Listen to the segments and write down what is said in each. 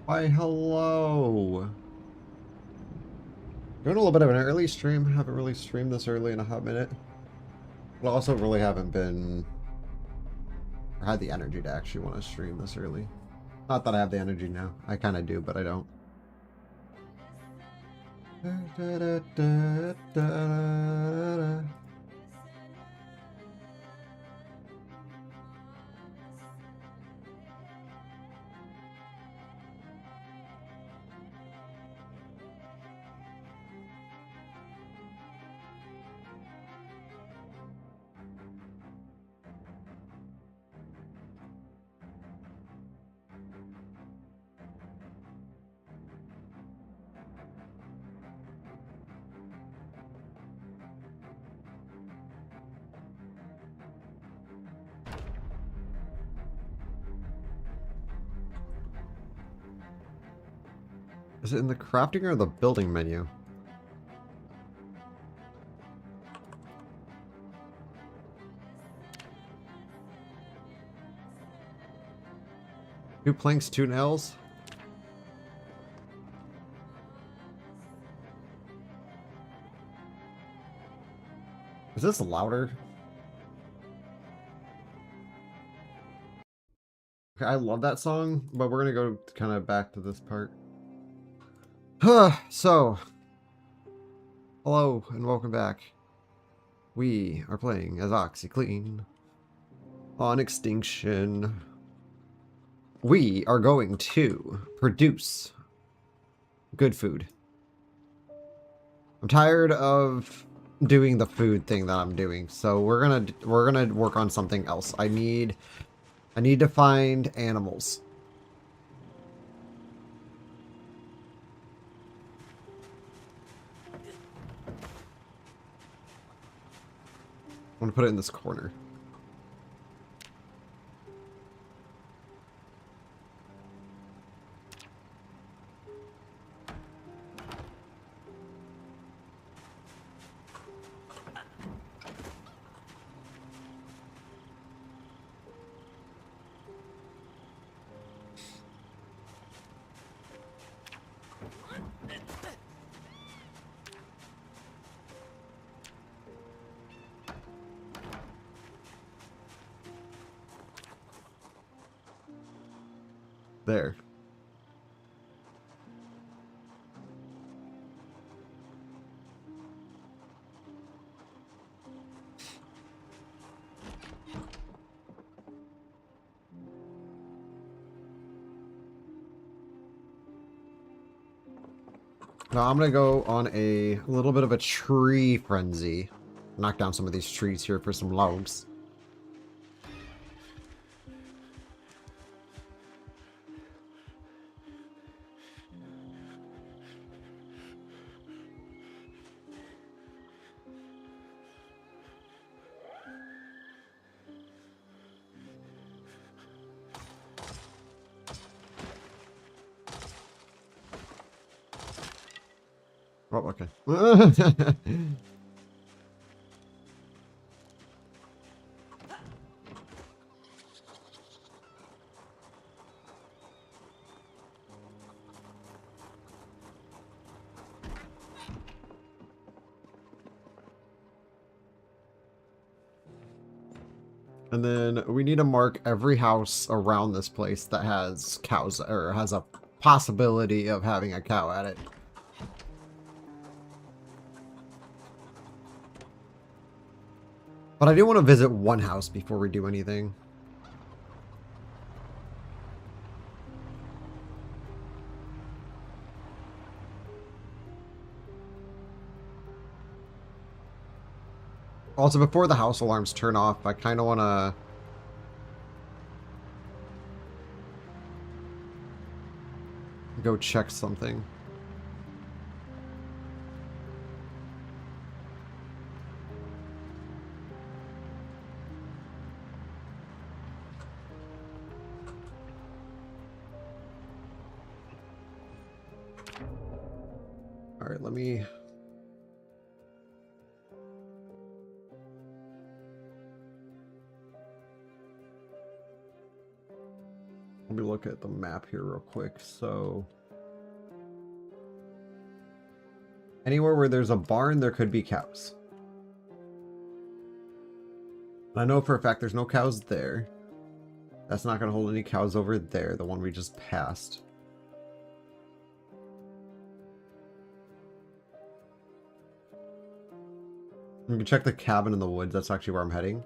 Why, hello. Doing a little bit of an early stream. Haven't really streamed this early in a hot minute. But also really haven't been... or had the energy to actually want to stream this early. Not that I have the energy now. I kind of do, but I don't. Is it in the crafting or the building menu? Two planks, two nails? Is this louder? Okay, I love that song, but we're gonna go kind of back to this part. So, hello and welcome back. We are playing as Kleen on Extinction. We are going to produce good food. I'm tired of doing the food thing that I'm doing, so we're gonna work on something else. I need to find animals. I'm gonna put it in this corner. There. Now I'm gonna go on a little bit of a tree frenzy. Knock down some of these trees here for some logs. Oh, okay. And then we need to mark every house around this place that has cows, or has a possibility of having a cow at it. But I do want to visit one house before we do anything. Also, before the house alarms turn off, I kind of want to... go check something. All right, let me... I'll be look at the map here real quick. So anywhere where there's a barn, there could be cows. I know for a fact there's no cows there. That's not going to hold any cows over there, the one we just passed. You can check the cabin in the woods. That's actually where I'm heading.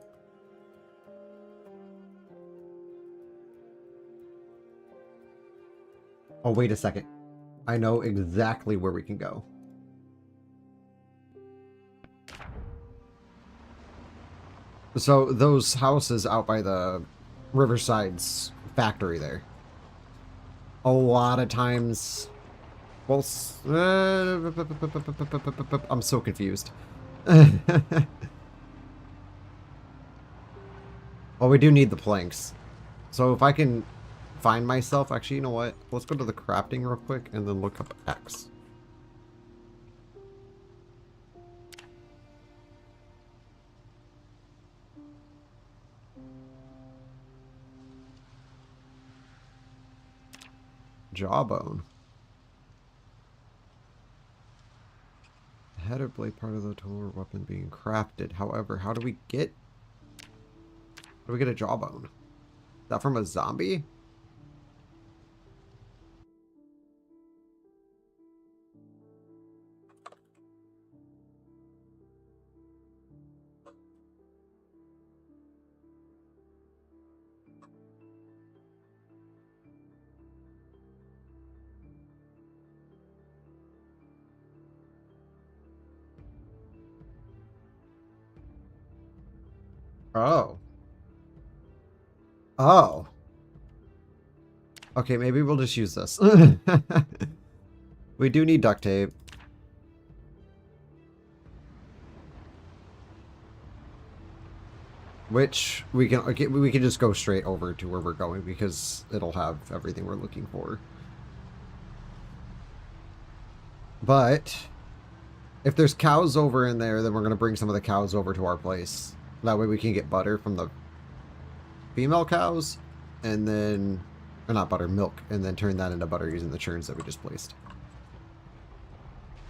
Oh, wait a second. I know exactly where we can go. So those houses out by the Riverside's factory there. A lot of times... Well, I'm so confused. Well, we do need the planks. So if I can find myself... Actually, you know what? Let's go to the crafting real quick and then look up X. Jawbone. Head or blade part of the tool or weapon being crafted. However, how do we get a jawbone? Is that from a zombie? Oh. Oh. Okay, maybe we'll just use this. We do need duct tape. Which we can just go straight over to where we're going because it'll have everything we're looking for. But if there's cows over in there, then we're going to bring some of the cows over to our place. That way we can get butter from the female cows and then, or not butter, milk, and then turn that into butter using the churns that we just placed.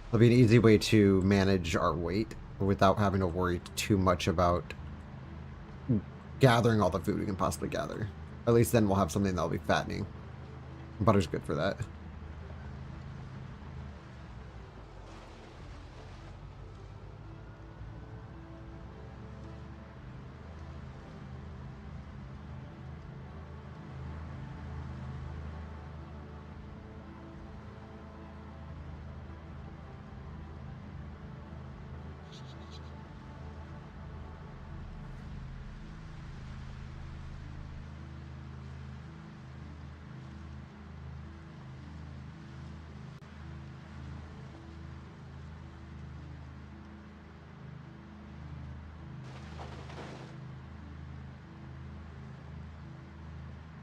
It'll be an easy way to manage our weight without having to worry too much about gathering all the food we can possibly gather. At least then we'll have something that'll be fattening. Butter's good for that.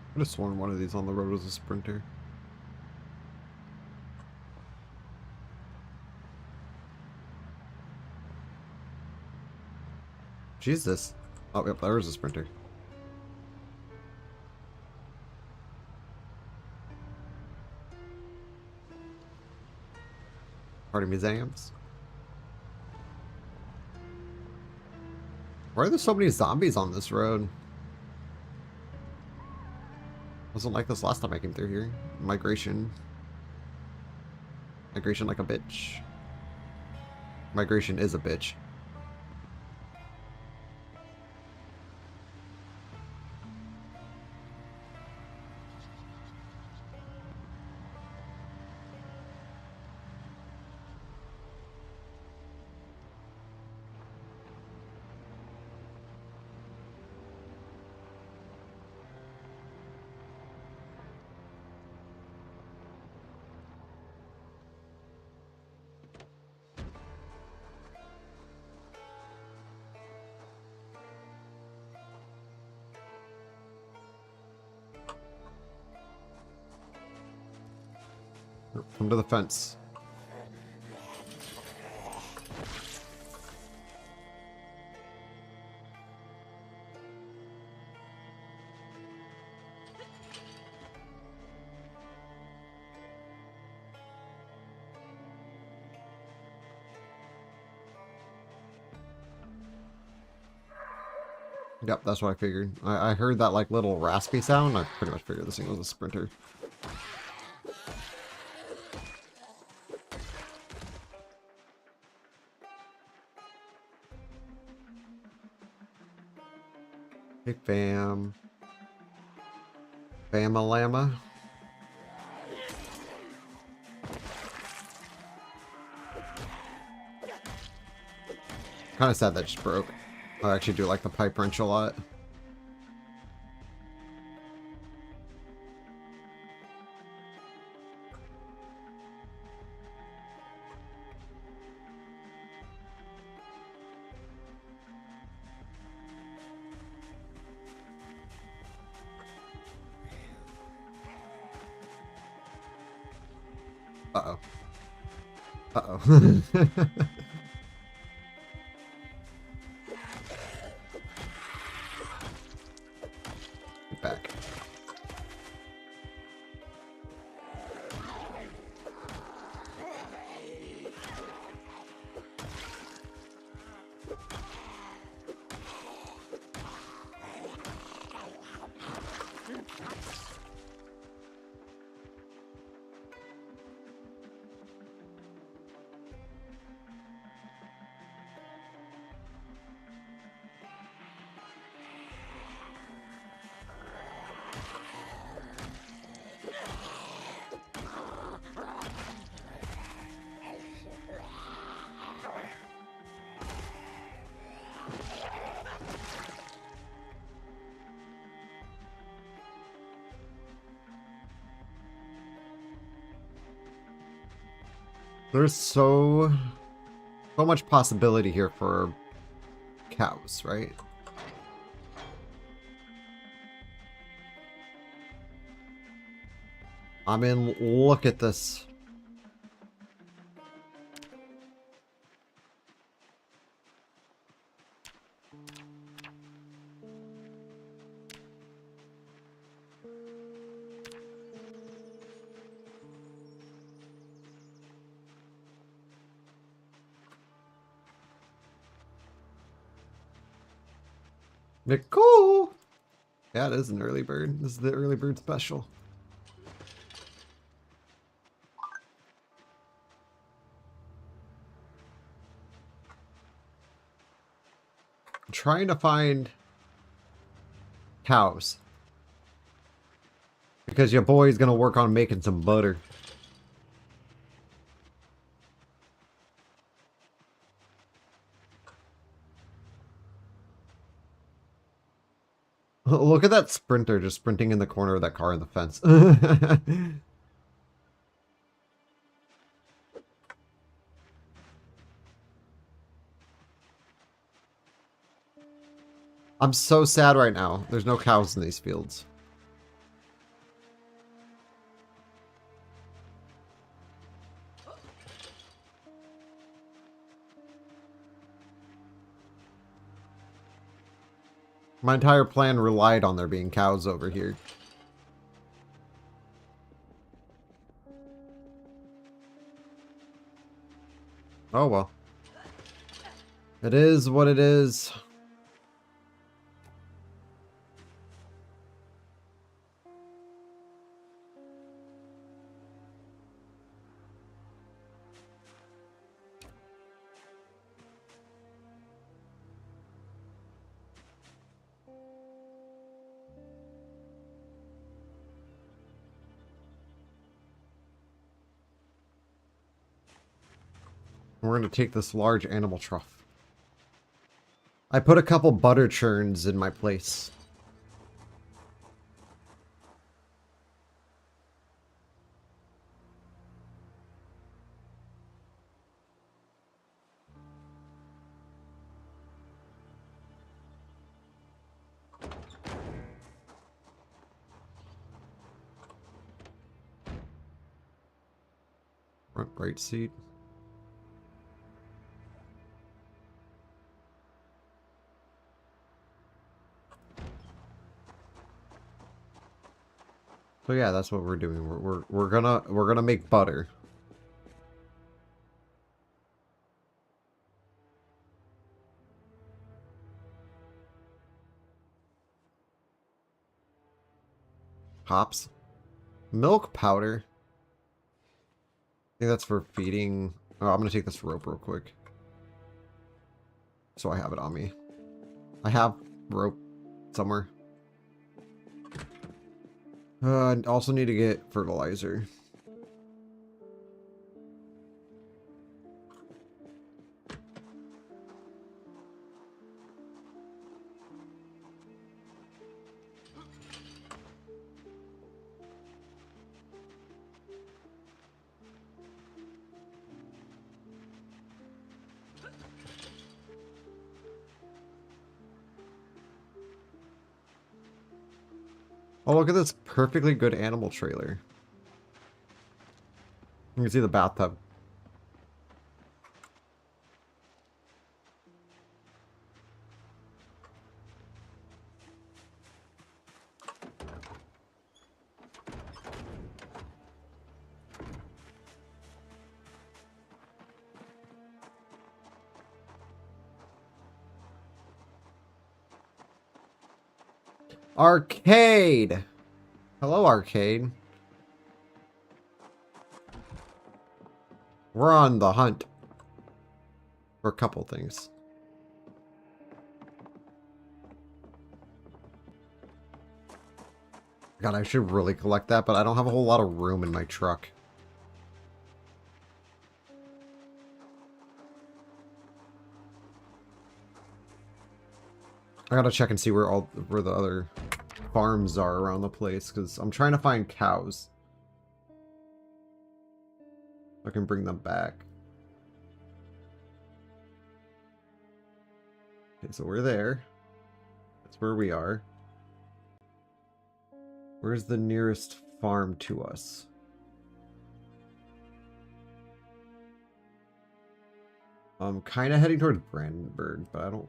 I could have sworn one of these on the road was a sprinter. Jesus. Oh, yep, there was a sprinter. Party museums. Why are there so many zombies on this road? Wasn't like this last time I came through here. Migration. Migration like a bitch. Migration is a bitch. Come to the fence. Yep, that's what I figured. I heard that like little raspy sound. I pretty much figured this thing was a sprinter. Hey, fam. Fama-lama. Kind of sad that just broke. I actually do like the pipe wrench a lot. Uh-oh. Uh-oh. Get back. There's so much possibility here for cows, right? I mean, look at this. Nicole! Yeah, it is an early bird. This is the early bird special. I'm trying to find cows. Because your boy's gonna work on making some butter. Look at that sprinter just sprinting in the corner of that car in the fence. I'm so sad right now. There's no cows in these fields. My entire plan relied on there being cows over here. Oh well. It is what it is. We're going to take this large animal trough. I put a couple butter churns in my place. Front right seat. So yeah, that's what we're doing. We're gonna make butter. Hops. Milk powder. I think that's for feeding. Oh, I'm going to take this rope real quick. So I have it on me. I have rope somewhere. I also need to get fertilizer. Oh, look at this perfectly good animal trailer. You can see the bathtub. Arcade! Hello, Arcade. We're on the hunt for a couple things. God, I should really collect that, but I don't have a whole lot of room in my truck. I gotta check and see where the other farms are around the place, because I'm trying to find cows. I can bring them back. Okay, so we're there. That's where we are. Where's the nearest farm to us? I'm kind of heading towards Brandenburg, but I don't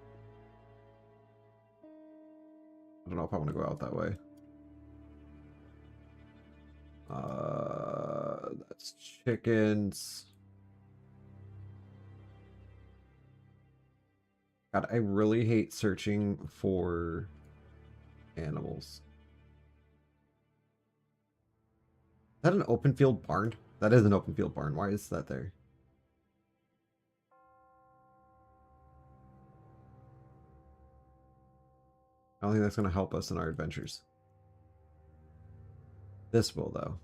know if I want to go out that way. That's chickens. God, I really hate searching for animals. Is that an open field barn? That is an open field barn. Why is that there? I don't think that's going to help us in our adventures. This will, though.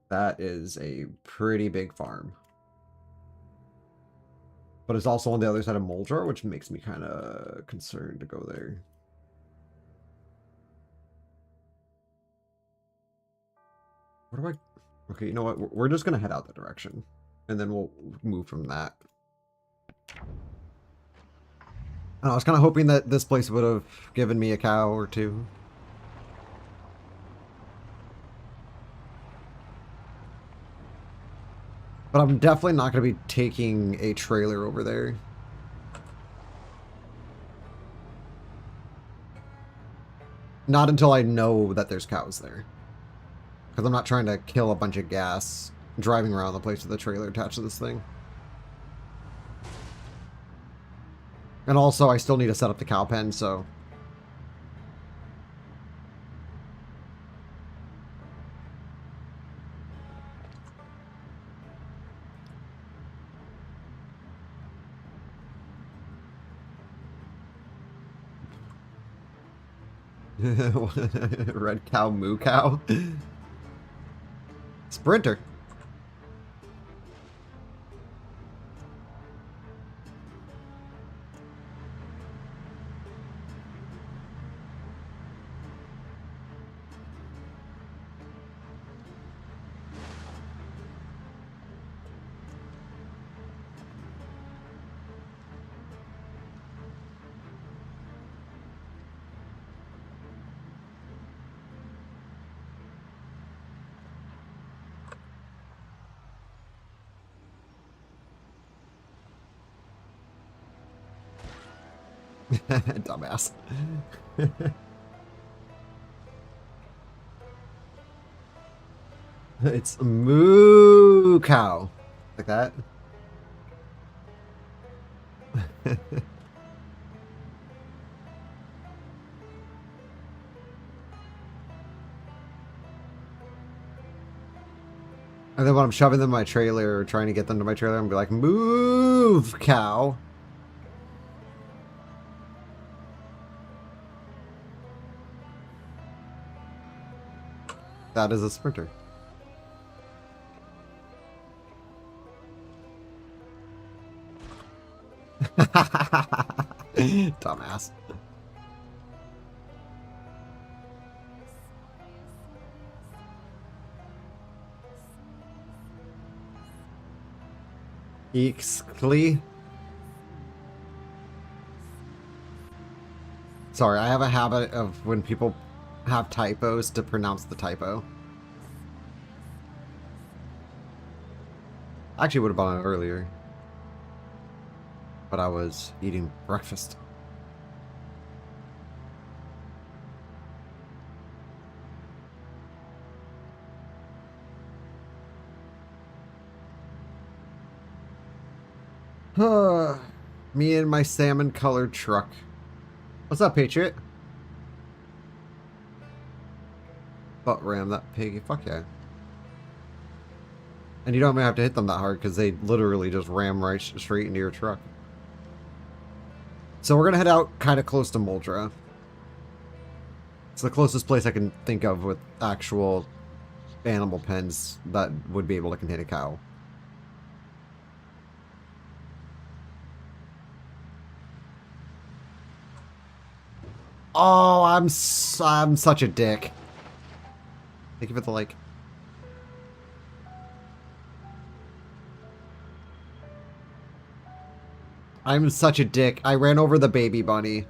That is a pretty big farm. But it's also on the other side of Moldrar, which makes me kind of concerned to go there. What do I... Okay, you know what? We're just going to head out that direction. And then we'll move from that. I was kind of hoping that this place would have given me a cow or two. But I'm definitely not going to be taking a trailer over there. Not until I know that there's cows there. Because I'm not trying to kill a bunch of gas driving around the place with a trailer attached to this thing. And also, I still need to set up the cow pen, so... Red cow, moo cow. Sprinter. Dumbass. It's moo cow. Like that. And then when I'm shoving them in my trailer or trying to get them to my trailer, I'm gonna be like, move, cow. That is a sprinter. Dumbass. Klee. Sorry, I have a habit of when people have typos to pronounce the typo. I actually would have bought it earlier, but I was eating breakfast. Me and my salmon-colored truck. What's up, Patriot? Butt ram that piggy. Fuck yeah. And you don't even have to hit them that hard because they literally just ram right straight into your truck. So we're going to head out kind of close to Muldra. It's the closest place I can think of with actual animal pens that would be able to contain a cow. Oh, I'm such a dick. Thank you for the like. I'm such a dick. I ran over the baby bunny.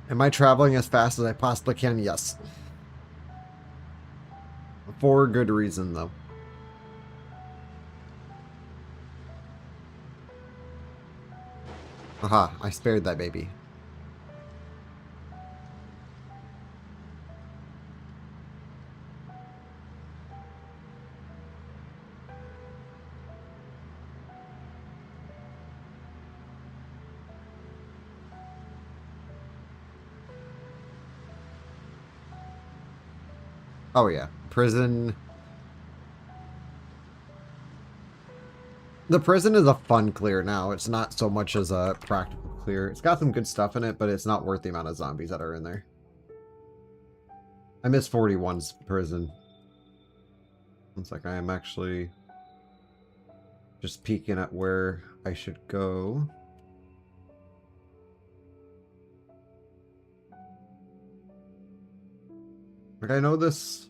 Am I traveling as fast as I possibly can? Yes. For good reason, though. Aha, I spared that baby. Oh yeah, prison. The prison is a fun clear now. It's not so much as a practical clear. It's got some good stuff in it, but it's not worth the amount of zombies that are in there. I miss 41's prison. It's like I am actually just peeking at where I should go. Like I know this.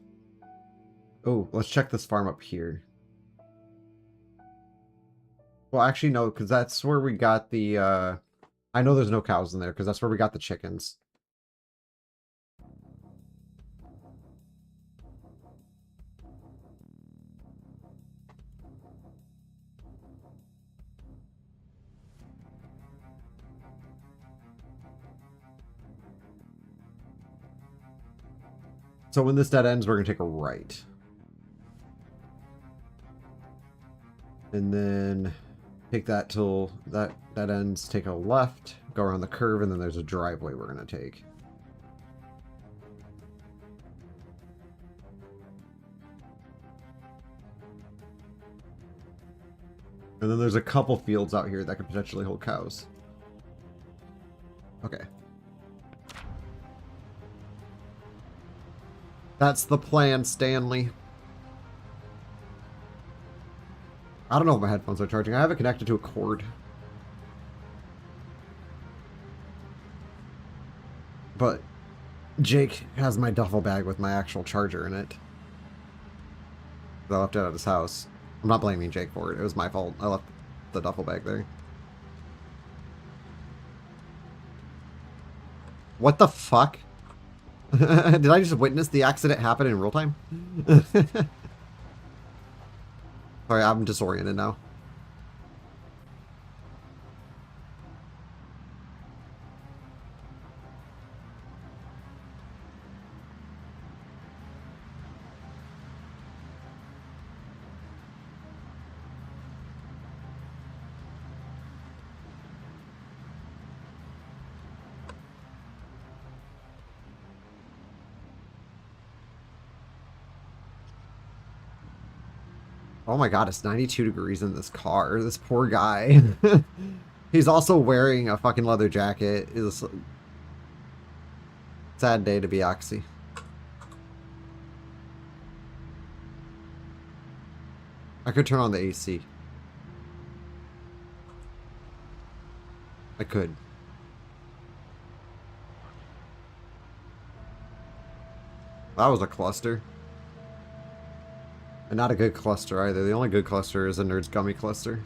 Oh, let's check this farm up here. Well, actually, no, because that's where we got the, I know there's no cows in there, because that's where we got the chickens. So when this dead ends, we're going to take a right. And then take that till that ends, take a left, go around the curve, and then there's a driveway we're going to take. And then there's a couple fields out here that could potentially hold cows. Okay. That's the plan, Stanley. I don't know if my headphones are charging. I have it connected to a cord. But Jake has my duffel bag with my actual charger in it. I left it at his house. I'm not blaming Jake for it. It was my fault. I left the duffel bag there. What the fuck? Did I just witness the accident happen in real time? Sorry, I'm disoriented now. Oh my god, it's 92 degrees in this car. This poor guy. He's also wearing a fucking leather jacket. It's a sad day to be Oxy. I could turn on the AC. I could. That was a cluster. And not a good cluster either. The only good cluster is a Nerd's Gummy cluster.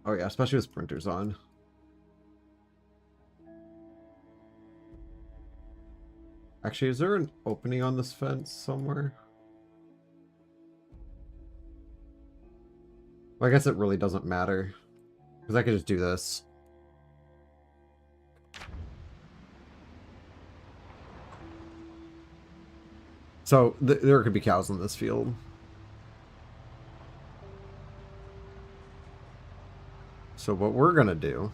Oh yeah, especially with sprinters on. Actually, is there an opening on this fence somewhere? Well, I guess it really doesn't matter. Because I could just do this. So, there could be cows in this field. So what we're going to do...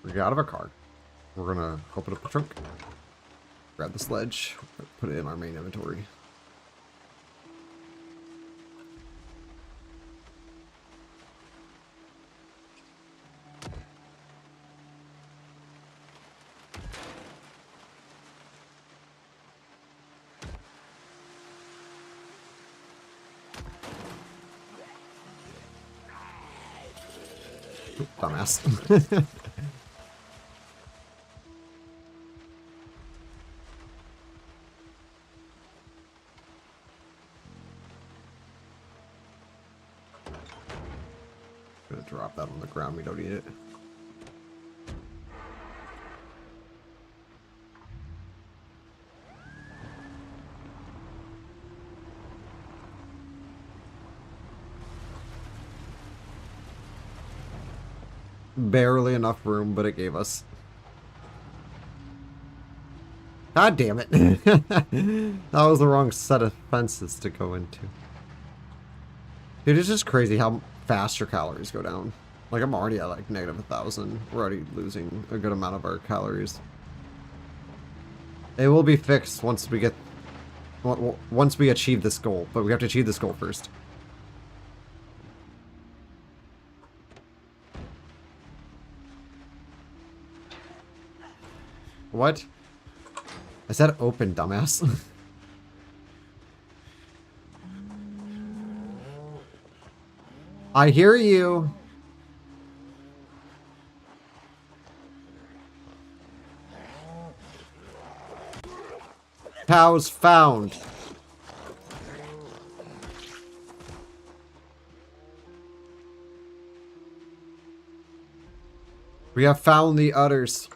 We get out of our car. We're going to open up the trunk. Grab the sledge. Put it in our main inventory. Dumbass. Gonna drop that on the ground. We don't need it. Barely enough room, but it gave us. God damn it. That was the wrong set of fences to go into. Dude, it's just crazy how fast your calories go down. Like, I'm already at like negative 1,000. We're already losing a good amount of our calories. It will be fixed once we get... once we achieve this goal, but we have to achieve this goal first. What? I said open, dumbass. I hear you. Cows found. We have found the udders.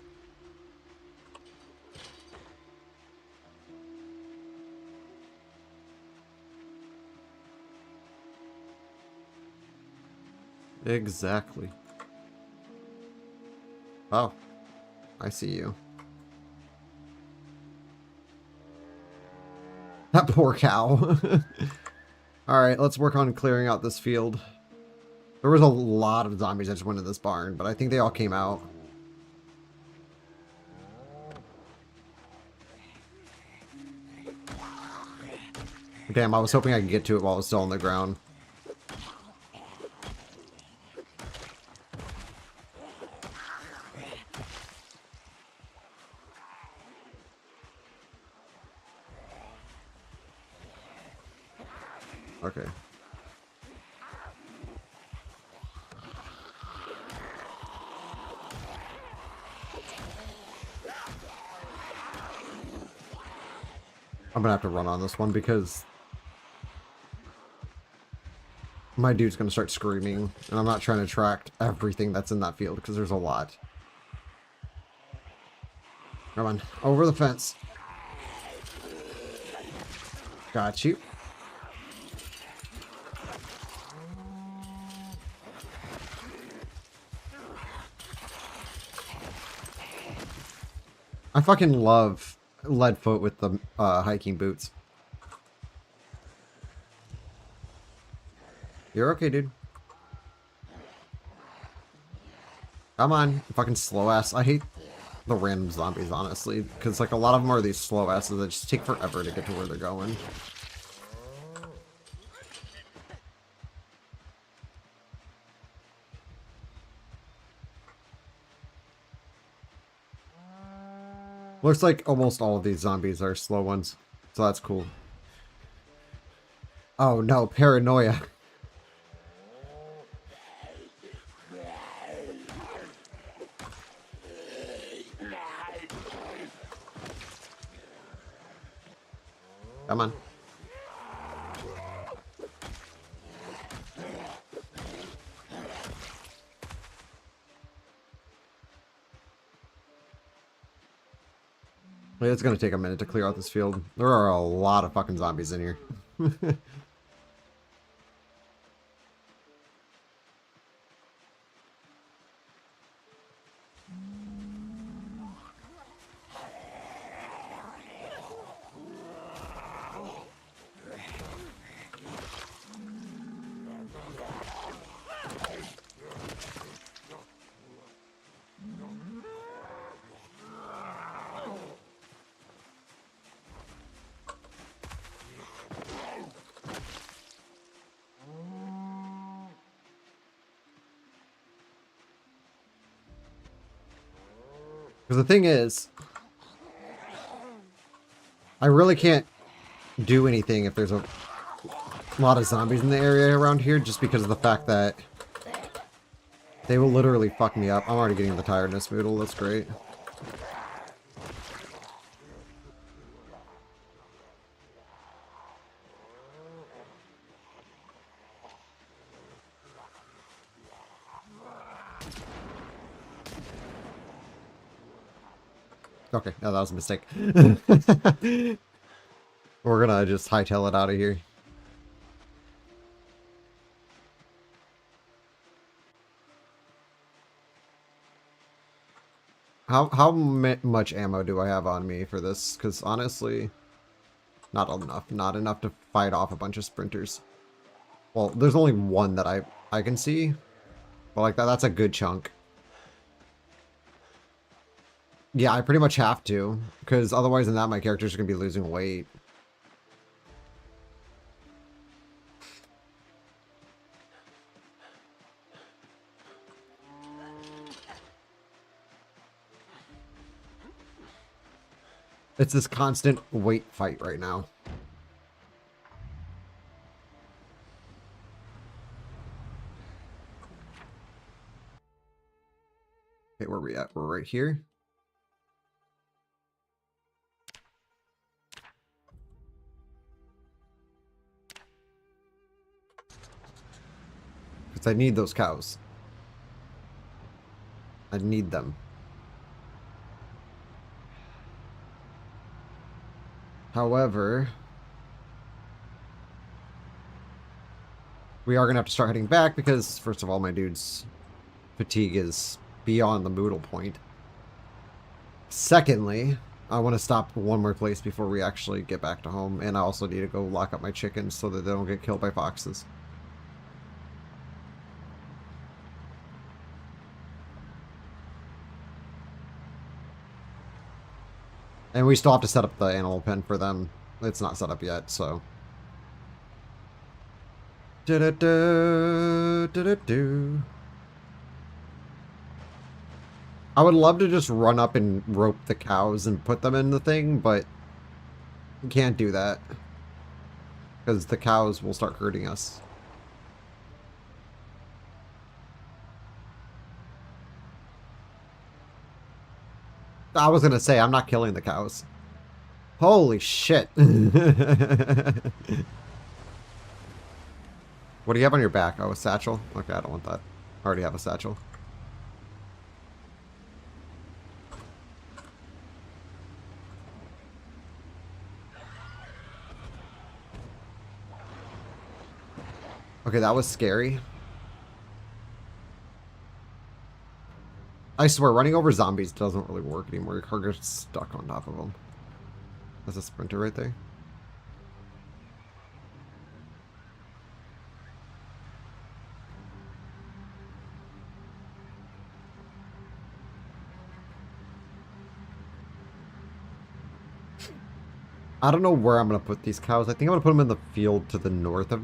Exactly. Oh, I see you. That poor cow. Alright, let's work on clearing out this field. There was a lot of zombies that just went in this barn, but I think they all came out. Damn, I was hoping I could get to it while it was still on the ground. Okay. I'm gonna have to run on this one because my dude's gonna start screaming, and I'm not trying to attract everything that's in that field, because there's a lot. Come on, over the fence. Got you. I fucking love Leadfoot with the hiking boots. You're okay, dude. Come on, fucking slow ass. I hate the random zombies, honestly, because like a lot of them are these slow asses that just take forever to get to where they're going. Looks like almost all of these zombies are slow ones, so that's cool. Oh no, paranoia. Come on. It's gonna take a minute to clear out this field. There are a lot of fucking zombies in here. Because the thing is, I really can't do anything if there's a lot of zombies in the area around here, just because of the fact that they will literally fuck me up. I'm already getting the tiredness moodle, that's great. Okay, no, that was a mistake. We're gonna just hightail it out of here. How much ammo do I have on me for this? Because honestly, not enough. Not enough to fight off a bunch of sprinters. Well, there's only one that I can see. But like that's a good chunk. Yeah, I pretty much have to, because otherwise than that, my character's going to be losing weight. It's this constant weight fight right now. Okay, where are we at? We're right here. I need those cows. I need them. However, we are going to have to start heading back because, first of all, my dude's fatigue is beyond the moodle point. Secondly, I want to stop one more place before we actually get back to home. And I also need to go lock up my chickens so that they don't get killed by foxes. And we still have to set up the animal pen for them. It's not set up yet, so. I would love to just run up and rope the cows and put them in the thing, but you can't do that. Because the cows will start hurting us. I was gonna say, I'm not killing the cows. Holy shit. What do you have on your back? Oh, a satchel? Okay, I don't want that. I already have a satchel. Okay, that was scary. I swear, running over zombies doesn't really work anymore. Your car gets stuck on top of them. That's a sprinter right there. I don't know where I'm going to put these cows. I think I'm going to put them in the field to the north of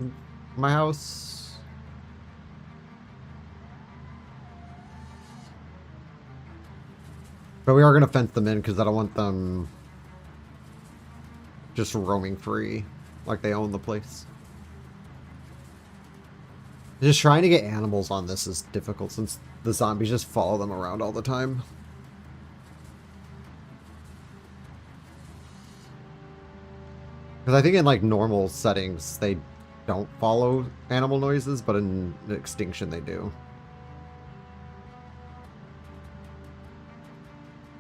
my house. But we are going to fence them in because I don't want them just roaming free like they own the place. Just trying to get animals on this is difficult since the zombies just follow them around all the time. Because I think in like normal settings they don't follow animal noises, but in Extinction they do.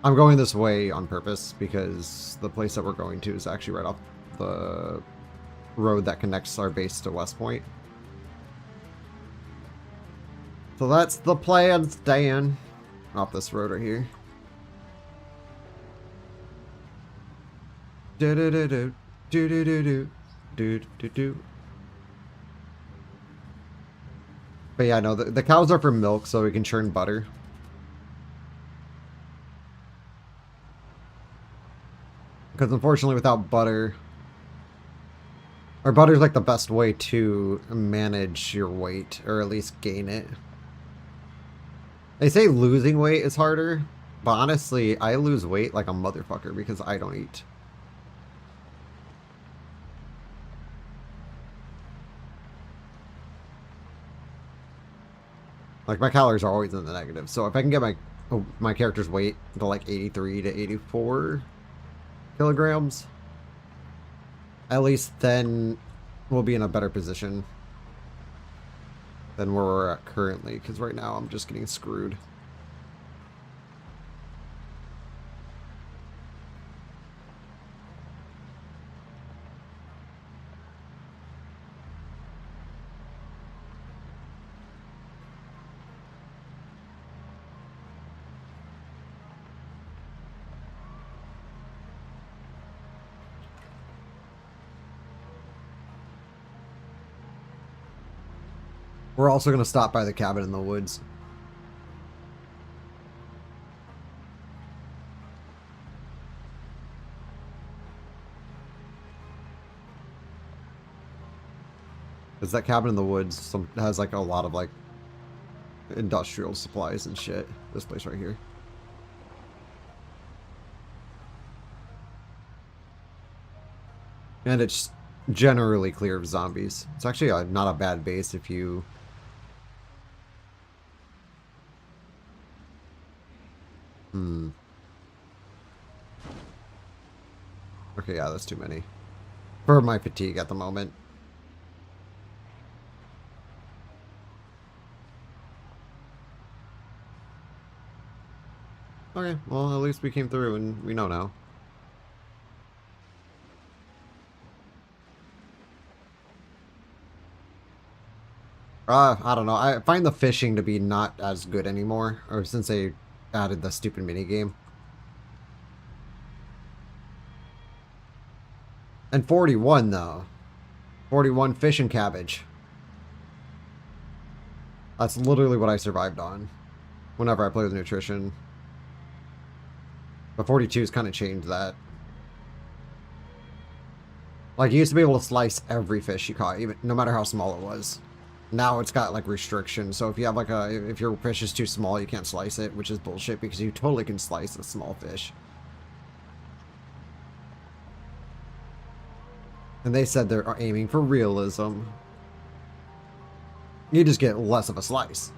I'm going this way on purpose because the place that we're going to is actually right off the road that connects our base to West Point. So that's the plan, staying off this road right here. Do do do do do do do do do do. But yeah, no, the cows are for milk, so we can churn butter. Because unfortunately, without butter, or butter's like the best way to manage your weight, or at least gain it. They say losing weight is harder, but honestly, I lose weight like a motherfucker because I don't eat. Like, my calories are always in the negative, so if I can get my character's weight to like 83 to 84 kilograms, at least then we'll be in a better position than where we're at currently, because right now I'm just getting screwed. We're also going to stop by the cabin in the woods. Because that cabin in the woods has like a lot of like industrial supplies and shit. This place right here. And it's generally clear of zombies. It's actually not a bad base if you... Okay, yeah, that's too many. For my fatigue at the moment. Okay, well, at least we came through and we know now. I don't know. I find the fishing to be not as good anymore, or since they added the stupid minigame. And 41, though. 41 fish and cabbage. That's literally what I survived on whenever I play with nutrition. But 42's kind of changed that. Like, you used to be able to slice every fish you caught, even no matter how small it was. Now it's got like restrictions, so if you have like if your fish is too small, you can't slice it, which is bullshit because you totally can slice a small fish. And they said they're aiming for realism. You just get less of a slice.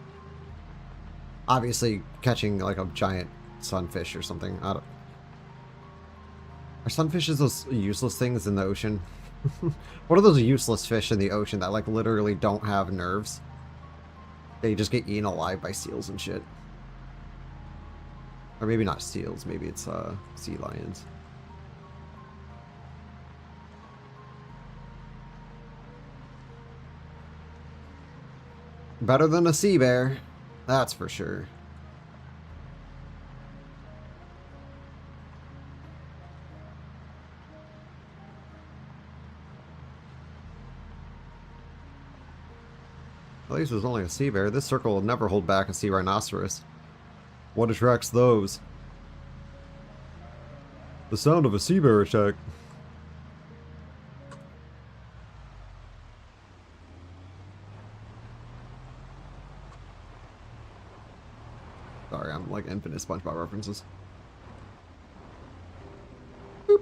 Obviously, catching like a giant sunfish or something. I don't... Are sunfishes those useless things in the ocean? What are those useless fish in the ocean that, like, literally don't have nerves? They just get eaten alive by seals and shit. Or maybe not seals, maybe it's, sea lions. Better than a sea bear, that's for sure. At least it was only a sea bear. This circle will never hold back a sea rhinoceros. What attracts those? The sound of a sea bear attack. Sorry, I'm like infinite SpongeBob references. Boop.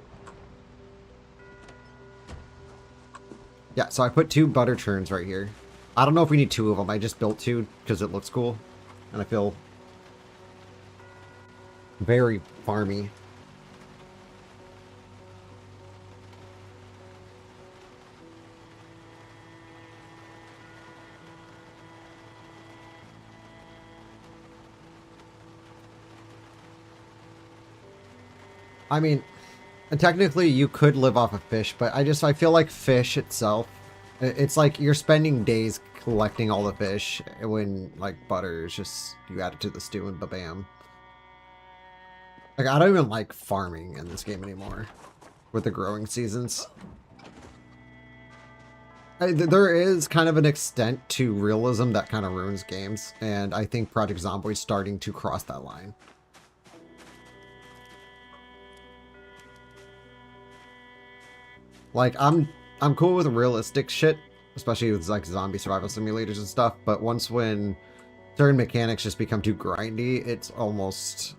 Yeah, so I put 2 butter churns right here. I don't know if we need 2 of them. I just built 2 because it looks cool. And I feel very farmy. I mean, and technically you could live off of fish, but I feel like fish itself, it's like you're spending days collecting all the fish when, like, butter is just, you add it to the stew and ba-bam. Like, I don't even like farming in this game anymore with the growing seasons. There is kind of an extent to realism that kind of ruins games, and I think Project Zomboid is starting to cross that line. Like, I'm cool with realistic shit, especially with, like, zombie survival simulators and stuff, but when certain mechanics just become too grindy, it's almost,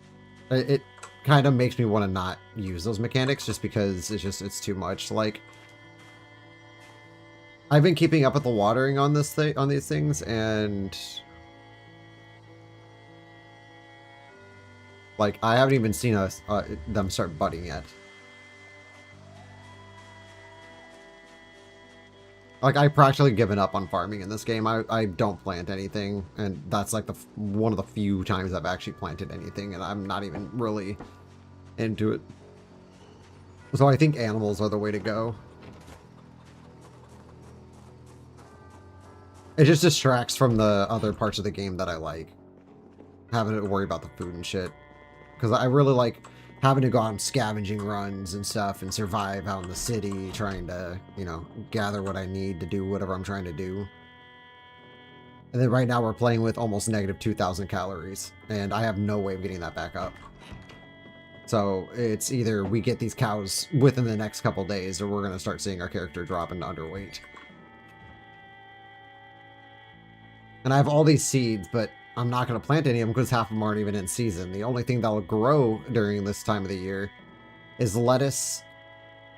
it kind of makes me want to not use those mechanics just because it's too much. Like, I've been keeping up with the watering on these things, and like, I haven't even seen them start budding yet. Like, I've practically given up on farming in this game. I don't plant anything, and that's like one of the few times I've actually planted anything, and I'm not even really into it. So I think animals are the way to go. It just distracts from the other parts of the game that I like. Having to worry about the food and shit. Because I really like having to go on scavenging runs and stuff and survive out in the city, trying to, you know, gather what I need to do whatever I'm trying to do. And then right now we're playing with almost negative 2,000 calories, and I have no way of getting that back up. So it's either we get these cows within the next couple days, or we're going to start seeing our character drop into underweight. And I have all these seeds, but I'm not going to plant any of them because half of them aren't even in season. The only thing that will grow during this time of the year is lettuce,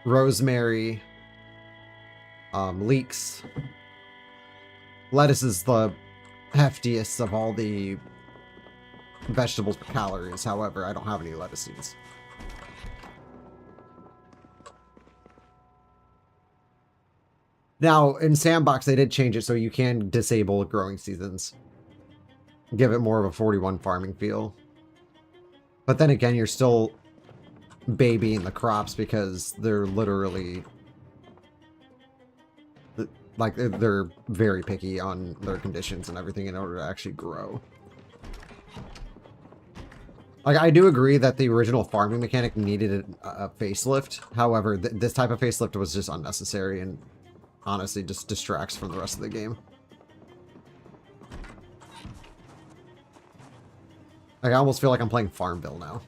rosemary, leeks. Lettuce is the heftiest of all the vegetables per calories. However, I don't have any lettuce seeds. Now, in Sandbox, they did change it so you can disable growing seasons. Give it more of a 41 farming feel. But then again, you're still babying the crops because they're literally, like, they're very picky on their conditions and everything in order to actually grow. Like, I do agree that the original farming mechanic needed a facelift. However, this type of facelift was just unnecessary and honestly just distracts from the rest of the game. Like, I almost feel like I'm playing Farmville now.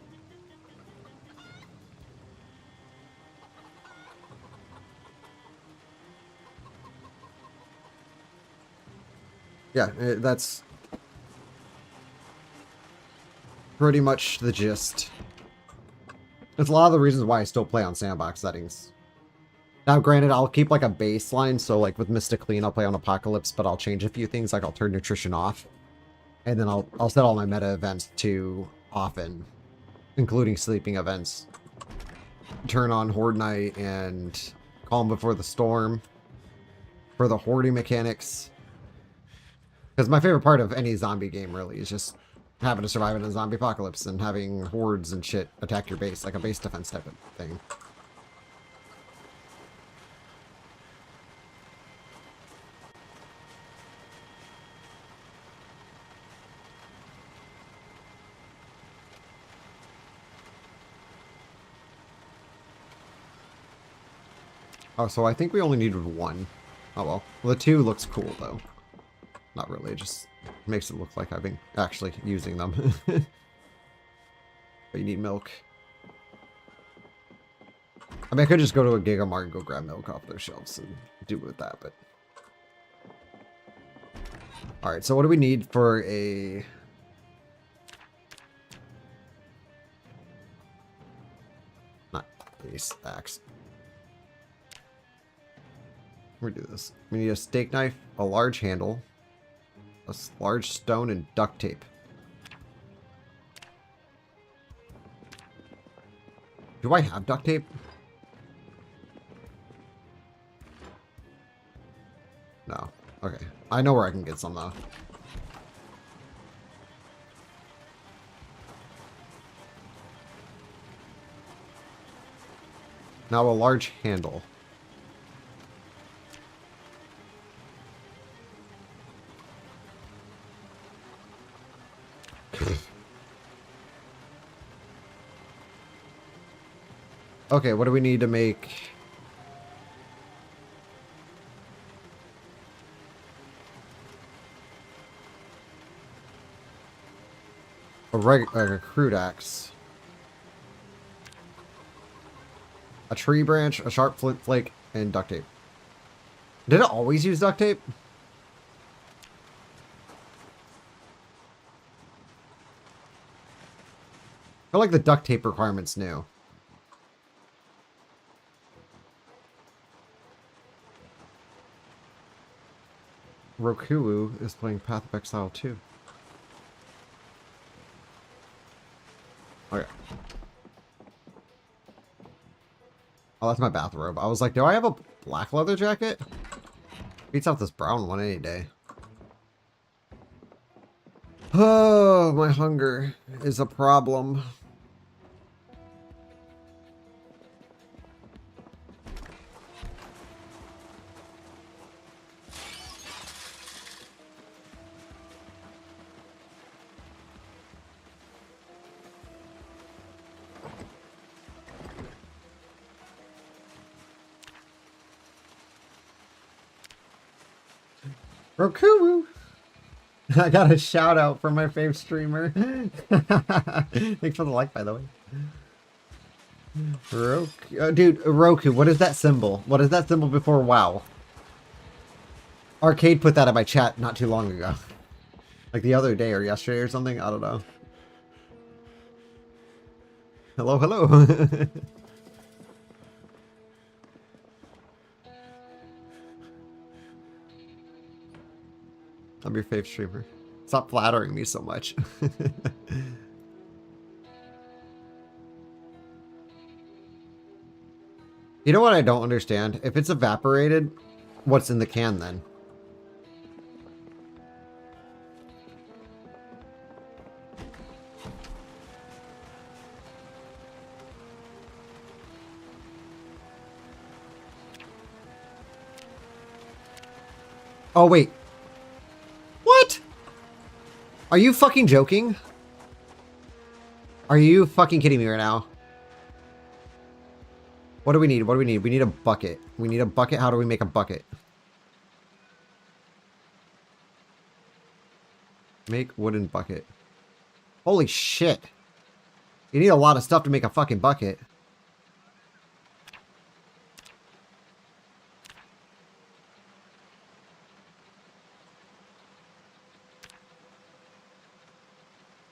Yeah, that's pretty much the gist. It's a lot of the reasons why I still play on sandbox settings. Now, granted, I'll keep like a baseline, so like with Mista Kleen, I'll play on Apocalypse, but I'll change a few things, like I'll turn nutrition off. And then I'll set all my meta events to often, including sleeping events. Turn on Horde Night and calm before the storm, for the hoarding mechanics. Because my favorite part of any zombie game, really, is just having to survive in a zombie apocalypse and having hordes and shit attack your base, like a base defense type of thing. Oh, so I think we only needed one. Oh well. Well, the two looks cool, though. Not really, it just makes it look like I've been actually using them. But you need milk. I mean, I could just go to a Giga Mart and go grab milk off their shelves and do with that, but... Alright, so what do we need for a... Not base axe. We do this. We need a steak knife, a large handle, a large stone, and duct tape. Do I have duct tape? No. Okay. I know where I can get some, though. Now a large handle. Okay, what do we need to make... a crude axe. A tree branch, a sharp flint flake, and duct tape. Did it always use duct tape? I feel like the duct tape requirement's new. Rokku is playing Path of Exile 2. Okay. Oh, that's my bathrobe. I was like, do I have a black leather jacket? Beats out this brown one any day. Oh, my hunger is a problem. Rokku! I got a shout out from my fave streamer. Thanks for the like, by the way. Rokku. Dude, Rokku, what is that symbol? What is that symbol before WoW? Arcade put that in my chat not too long ago. Like the other day or yesterday or something. I don't know. Hello, hello. I'm your fave streamer. Stop flattering me so much. You know what I don't understand? If it's evaporated, what's in the can then? Oh, wait. What? Are you fucking joking? Are you fucking kidding me right now? What do we need? What do we need? We need a bucket. We need a bucket. How do we make a bucket? Make wooden bucket. Holy shit. You need a lot of stuff to make a fucking bucket.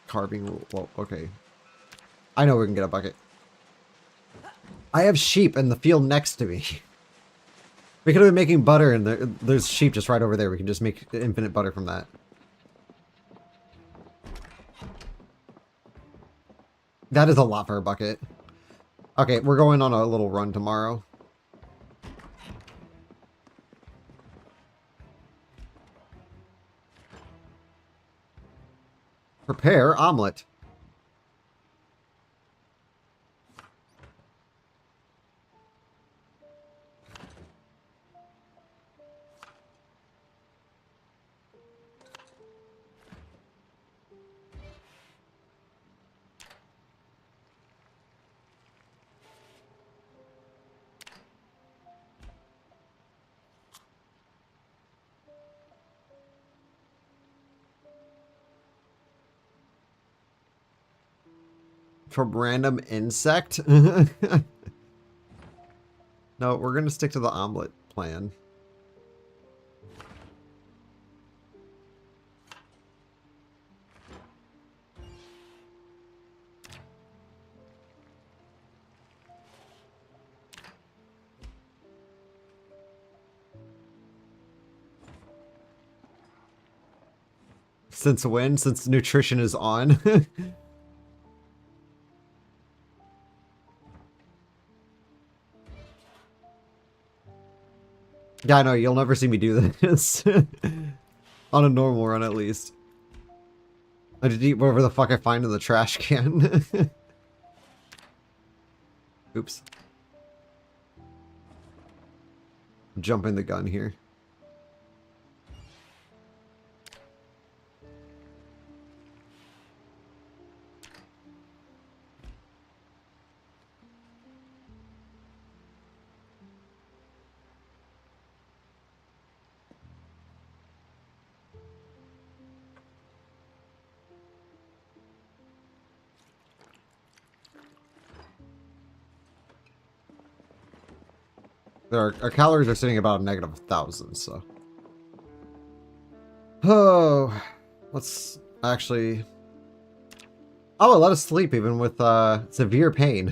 Carving rule. Well, okay. I know we can get a bucket. I have sheep in the field next to me. We could have been making butter and there's sheep just right over there. We can just make infinite butter from that. That is a lot for a bucket. Okay, we're going on a little run tomorrow. Prepare omelet. From random insect? No, we're gonna stick to the omelet plan. Since when? Since nutrition is on. Yeah, I know, you'll never see me do this. On a normal run, at least. I just eat whatever the fuck I find in the trash can. Oops. I'm jumping the gun here. Our calories are sitting about a negative 1,000, so. Oh, let's actually. Oh, let us sleep even with severe pain.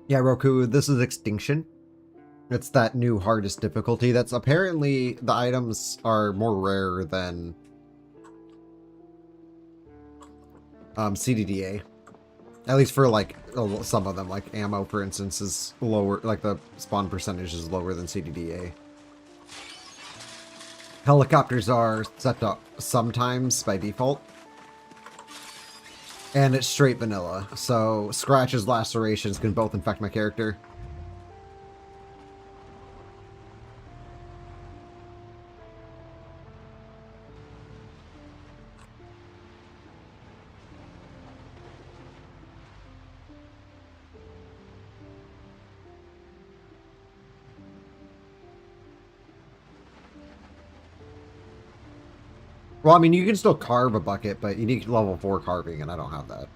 Yeah, Rokku, this is Extinction. It's that new hardest difficulty. That's apparently the items are more rare than CDDA. At least for like some of them, like ammo, for instance, is lower. Like the spawn percentage is lower than CDDA. Helicopters are set up sometimes by default. And it's straight vanilla. So scratches, lacerations can both infect my character. Well, I mean, you can still carve a bucket, but you need level 4 carving, and I don't have that.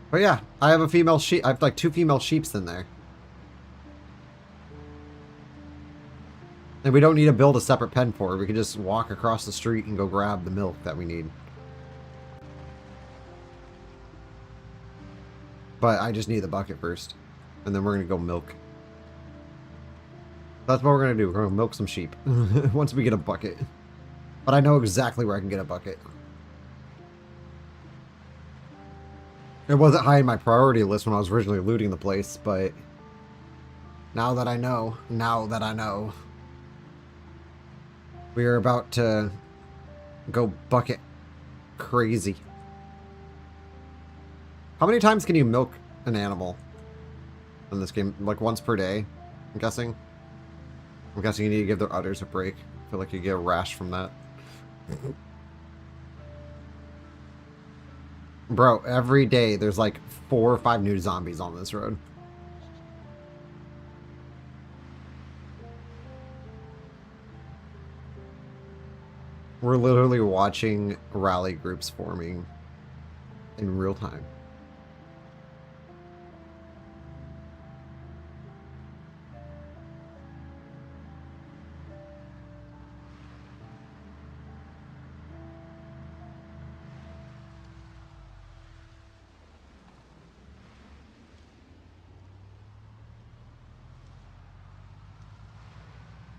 But yeah, I have a female sheep. I have like 2 female sheeps in there. And we don't need to build a separate pen for it. We can just walk across the street and go grab the milk that we need. But I just need the bucket first. And then we're going to go milk. That's what we're going to do. We're going to milk some sheep. Once we get a bucket. But I know exactly where I can get a bucket. It wasn't high in my priority list when I was originally looting the place, but now that I know, we are about to go bucket crazy. How many times can you milk an animal in this game? Like once per day, I'm guessing? I'm guessing you need to give their udders a break. I feel like you get a rash from that. Bro, every day there's like 4 or 5 new zombies on this road. We're literally watching rally groups forming in real time.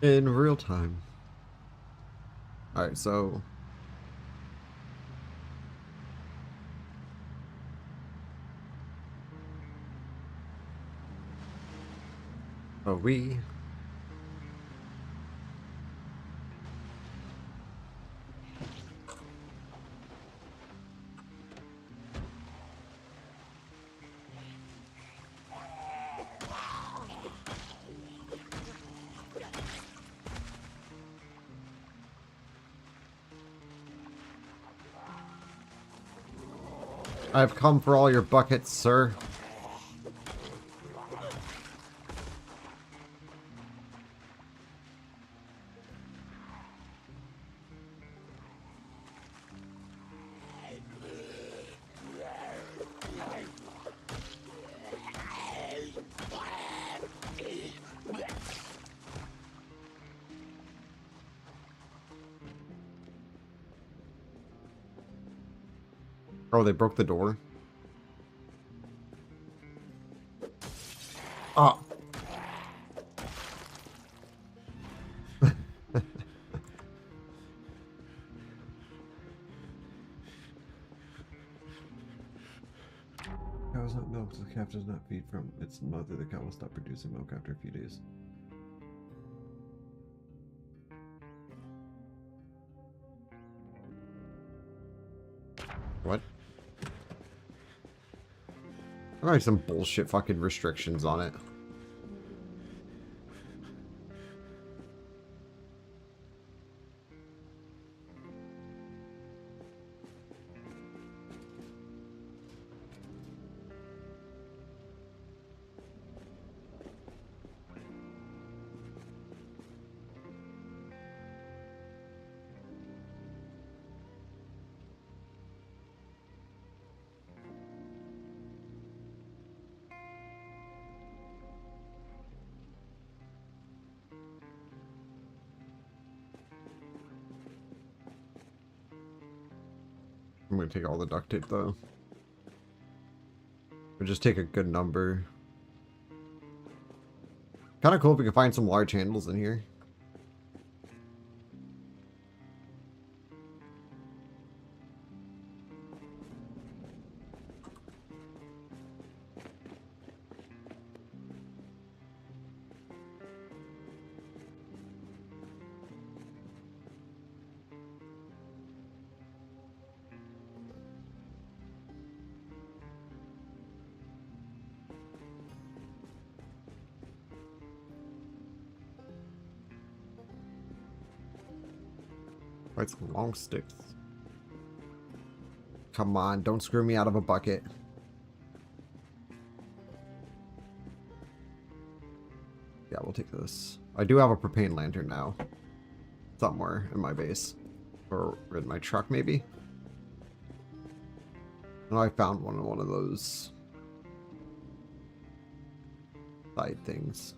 In real time. Alright, so Oh, we. I've come for all your buckets, sir. Oh, they broke the door. Oh. Cow is not milked. The calf does not feed from its mother. The cow will stop producing milk after a few days. What? I have some bullshit fucking restrictions on it. I'm gonna take all the duct tape though. Or just take a good number. Kind of cool if we can find some large handles in here. Quite some long sticks. Come on, don't screw me out of a bucket. Yeah, we'll take this. I do have a propane lantern now. Somewhere in my base. Or in my truck, maybe? Oh, I found one of those side things.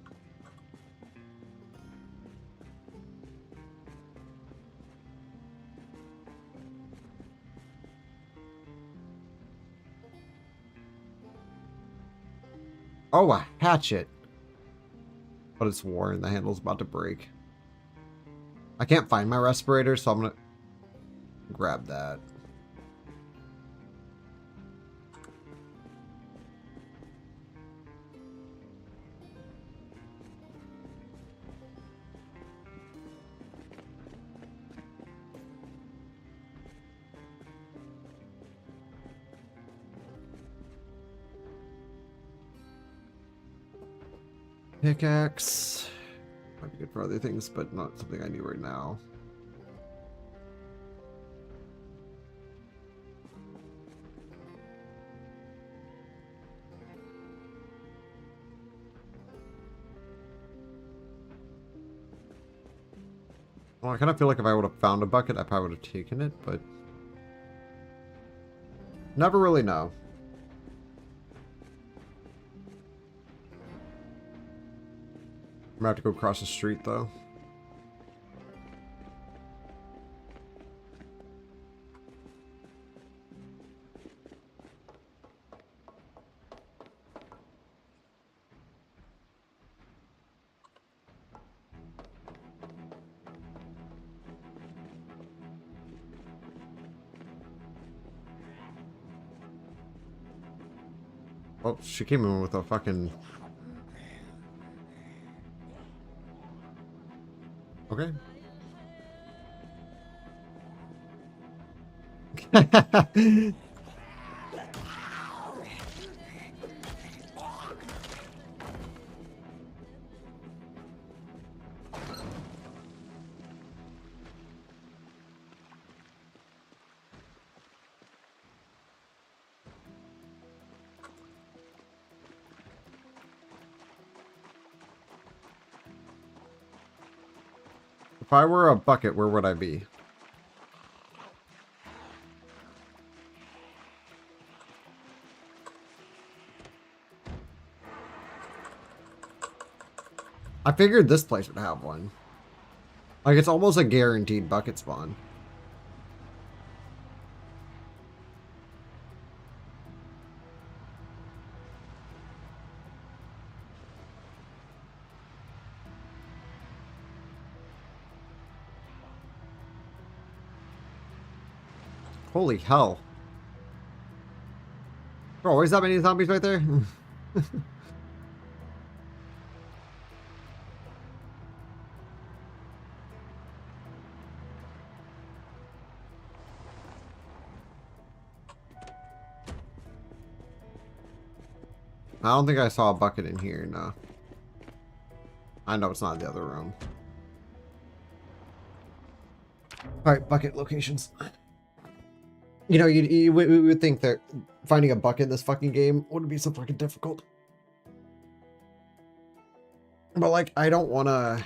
Oh, a hatchet. But it's worn. The handle's about to break. I can't find my respirator, so I'm gonna grab that. Pickaxe. Might be good for other things, but not something I need right now. Well, I kind of feel like if I would have found a bucket, I probably would have taken it, but never really know. I'm gonna have to go across the street though. Oh, she came in with a fucking... Okay. If I were a bucket, where would I be? I figured this place would have one. Like, it's almost a guaranteed bucket spawn. Holy hell. Bro, always that many zombies right there? I don't think I saw a bucket in here, no. I know it's not in the other room. Alright, bucket locations. You know, you would think that finding a bucket in this fucking game wouldn't be so fucking difficult. But, like, I don't want to...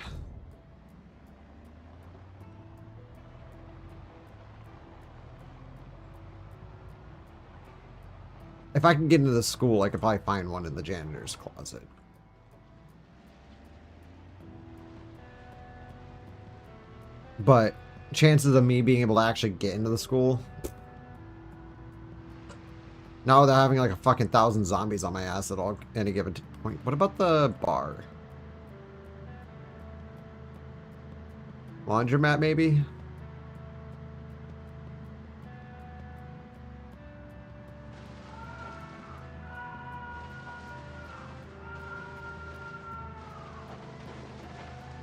If I can get into the school, I could probably find one in the janitor's closet. But chances of me being able to actually get into the school... Now they're having like a fucking 1,000 zombies on my ass at all any given point. What about the bar? Laundromat, maybe?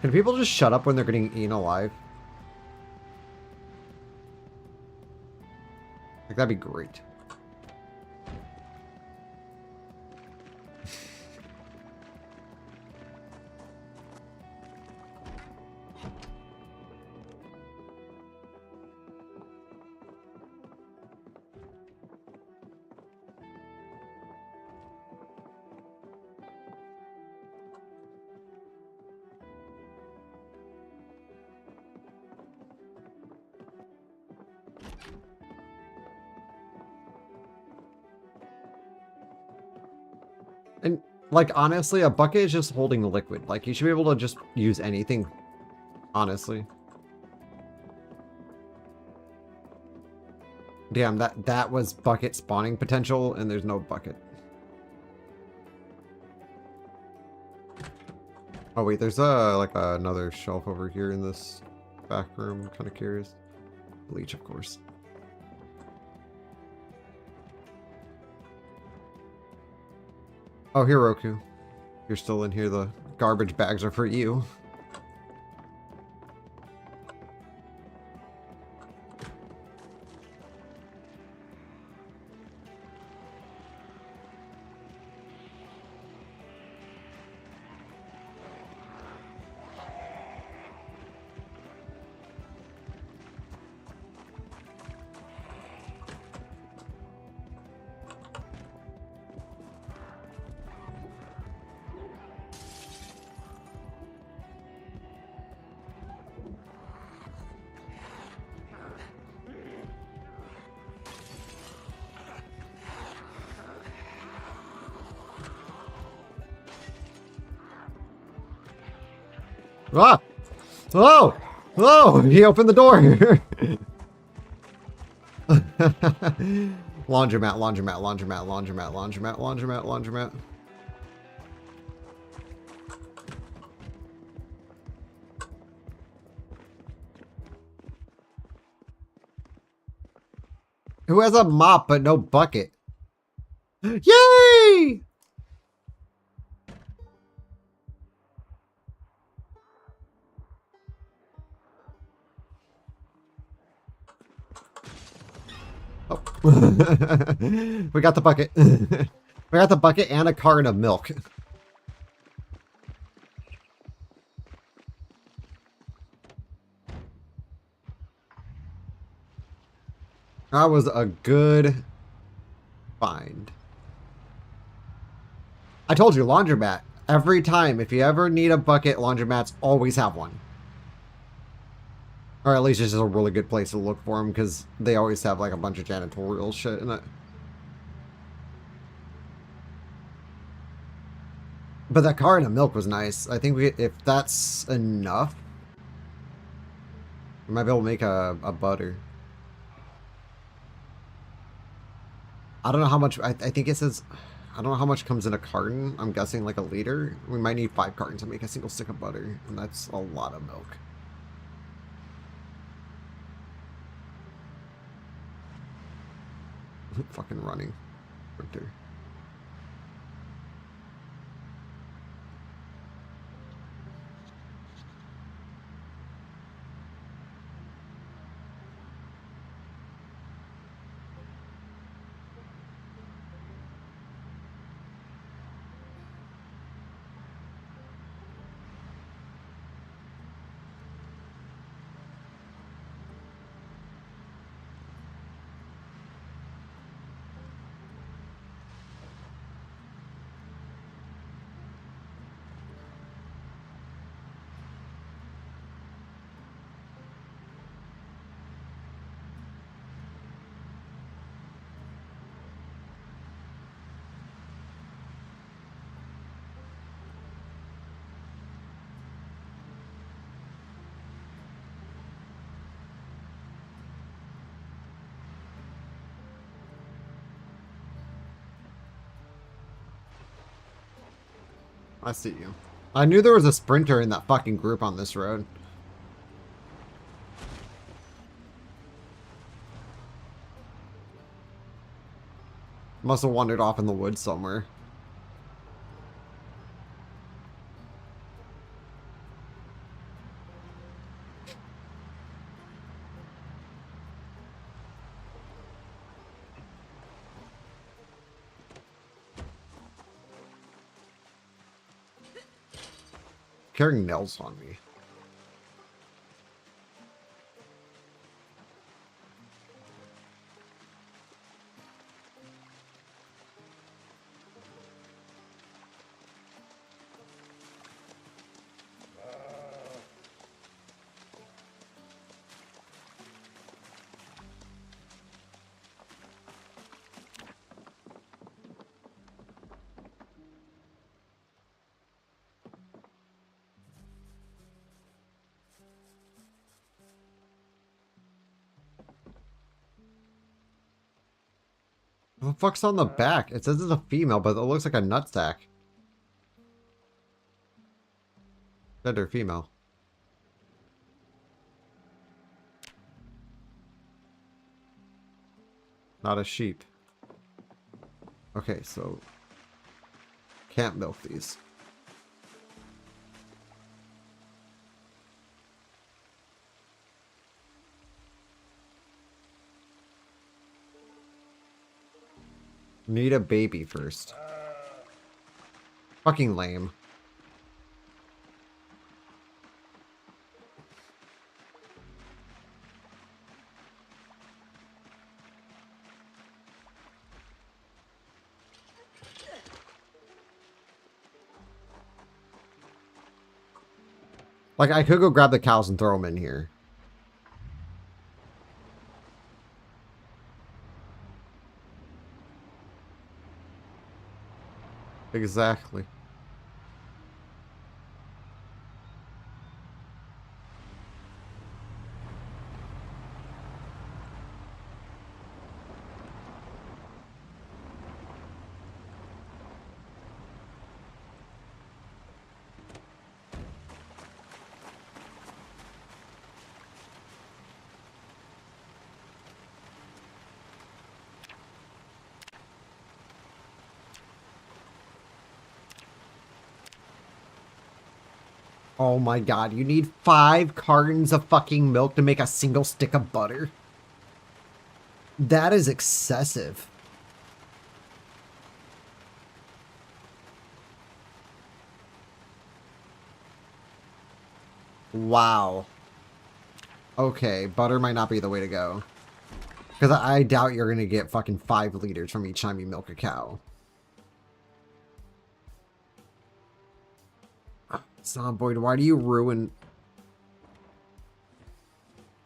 Can people just shut up when they're getting eaten alive? Like, that'd be great. And, like, honestly, a bucket is just holding the liquid. Like, you should be able to just use anything, honestly. Damn, that was bucket spawning potential, and there's no bucket. Oh, wait, there's, like, another shelf over here in this back room. I'm kind of curious. Bleach, of course. Oh, here, Rokku. You're still in here. The garbage bags are for you. Ah! Oh! Oh! He opened the door! Laundromat, laundromat, laundromat, laundromat, laundromat, laundromat, laundromat. Who has a mop but no bucket? Yay! We got the bucket. We got the bucket and a carton of milk. That was a good find. I told you, laundromat. Every time, if you ever need a bucket, laundromats always have one. Or at least it's just a really good place to look for them, because they always have like a bunch of janitorial shit in it. But that carton of milk was nice. I think if that's enough, we might be able to make a butter. I don't know how much, I think it says, I don't know how much comes in a carton. I'm guessing like a liter. We might need 5 cartons to make a single stick of butter, and that's a lot of milk. Fucking running. Printer. I see you. I knew there was a sprinter in that fucking group on this road. Must have wandered off in the woods somewhere. Carrying nails on me. What the fuck's on the back? It says it's a female, but it looks like a nutsack. Gender female. Not a sheep. Okay, so can't milk these. Need a baby first. Fucking lame. Like, I could go grab the cows and throw them in here. Exactly. Oh my god, you need 5 cartons of fucking milk to make a single stick of butter? That is excessive. Wow. Okay, butter might not be the way to go. Because I doubt you're going to get fucking 5 liters from each time you milk a cow. Zomboid, why do you ruin...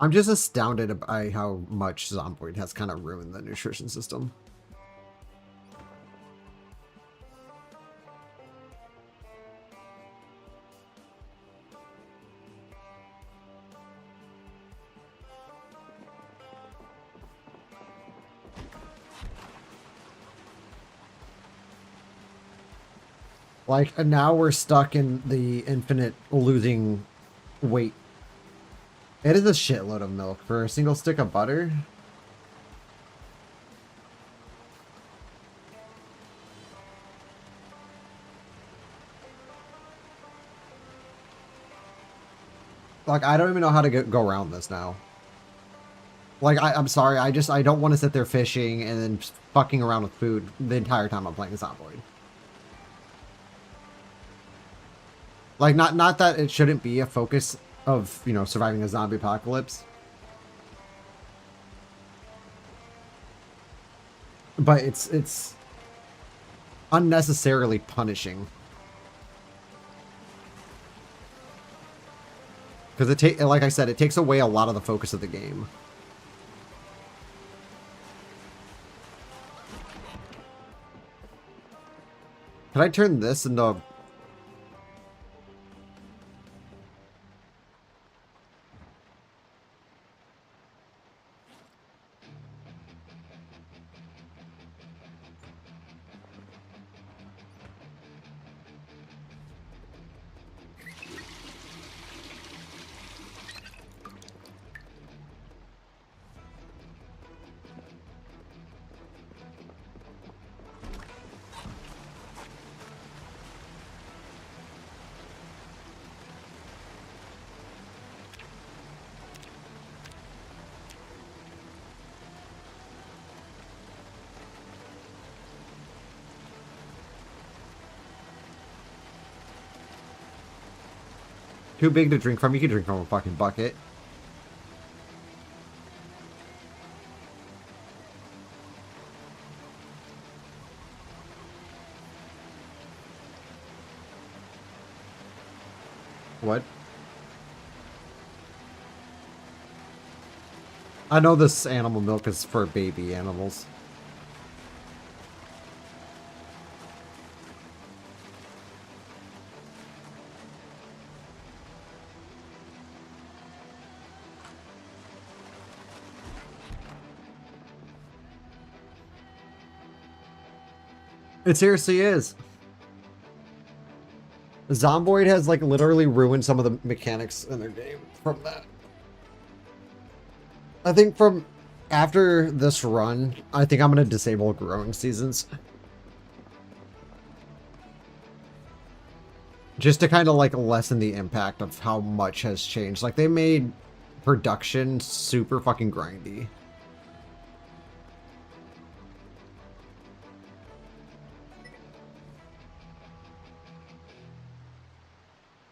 I'm just astounded by how much Zomboid has kind of ruined the nutrition system. Like, now we're stuck in the infinite losing weight. It is a shitload of milk for a single stick of butter. Like, I don't even know how to go around this now. Like, I'm sorry, I don't want to sit there fishing and then just fucking around with food the entire time I'm playing Zomboid. Like, not that it shouldn't be a focus of, you know, surviving a zombie apocalypse. But it's unnecessarily punishing. Because like I said, it takes away a lot of the focus of the game. Can I turn this into... Too big to drink from? You can drink from a fucking bucket. What? I know this animal milk is for baby animals. It seriously is. Zomboid has like literally ruined some of the mechanics in their game from that. I think from after this run, I think I'm going to disable growing seasons. Just to kind of like lessen the impact of how much has changed. Like they made production super fucking grindy.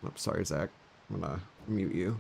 Oops, sorry, Zach. I'm gonna mute you.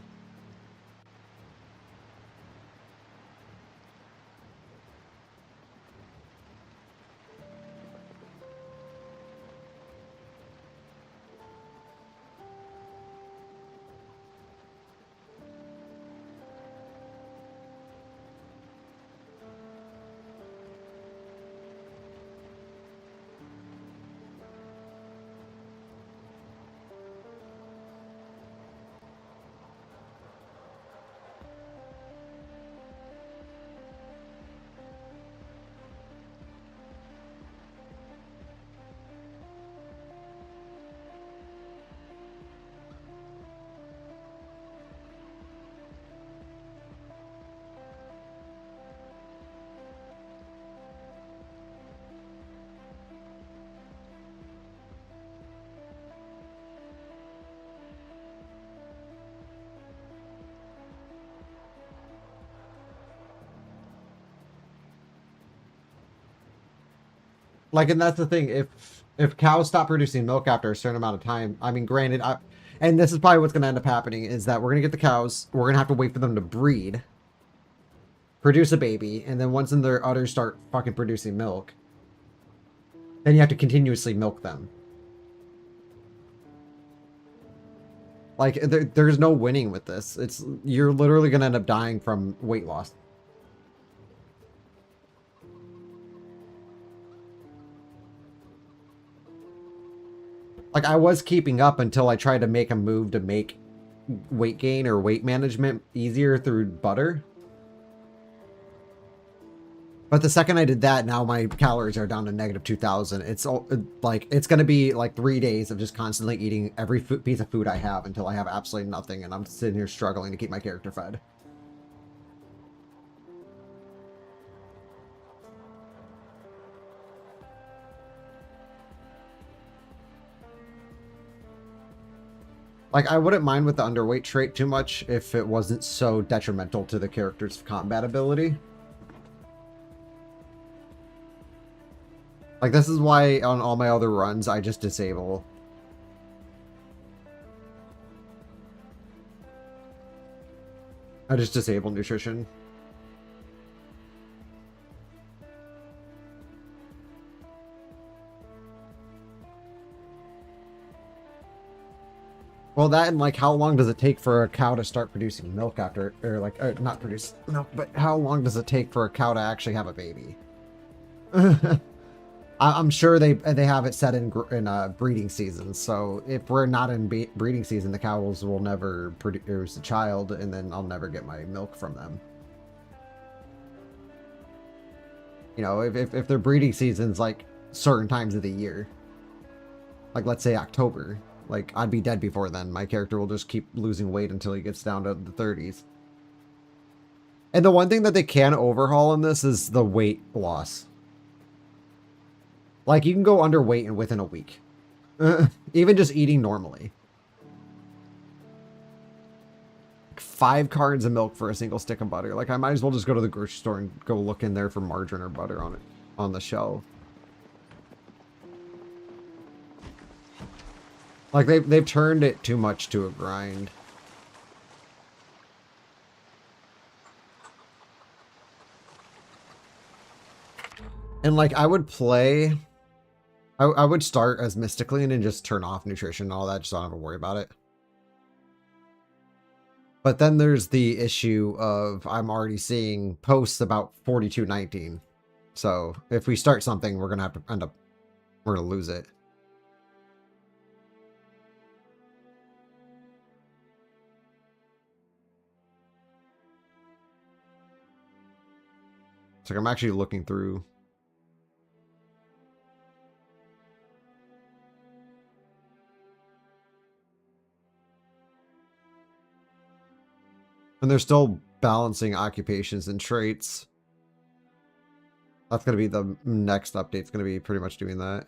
Like, and that's the thing. If cows stop producing milk after a certain amount of time, I mean, granted, and this is probably what's going to end up happening is that we're going to get the cows. We're going to have to wait for them to breed, produce a baby, and then once their udders start fucking producing milk, then you have to continuously milk them. Like, there's no winning with this. You're literally going to end up dying from weight loss. Like, I was keeping up until I tried to make a move to make weight gain or weight management easier through butter. But the second I did that, now my calories are down to negative 2,000. It's like, it's going to be like 3 days of just constantly eating every piece of food I have until I have absolutely nothing. And I'm sitting here struggling to keep my character fed. Like, I wouldn't mind with the underweight trait too much if it wasn't so detrimental to the character's combat ability. Like, this is why on all my other runs, I just disable. I just disable nutrition. Well, that and, like, how long does it take for a cow to start producing milk after, or, like, not produce milk, but how long does it take for a cow to actually have a baby? I'm sure they have it set in breeding season, so if we're not in breeding season, the cows will never produce a child, and then I'll never get my milk from them. You know, if their breeding season's, like, certain times of the year, like, let's say October, like, I'd be dead before then. My character will just keep losing weight until he gets down to the 30s. And the one thing that they can overhaul in this is the weight loss. Like, you can go underweight within a week. Even just eating normally. 5 cartons of milk for a single stick of butter. Like, I might as well just go to the grocery store and go look in there for margarine or butter on it, on the shelf. Like, they've turned it too much to a grind. And, like, I would play... I would start as Mista Kleen and just turn off nutrition and all that, just don't have to worry about it. But then there's the issue of I'm already seeing posts about 4219. So if we start something, we're going to have to we're going to lose it. It's like I'm actually looking through. And they're still balancing occupations and traits. That's going to be the next update. It's going to be pretty much doing that.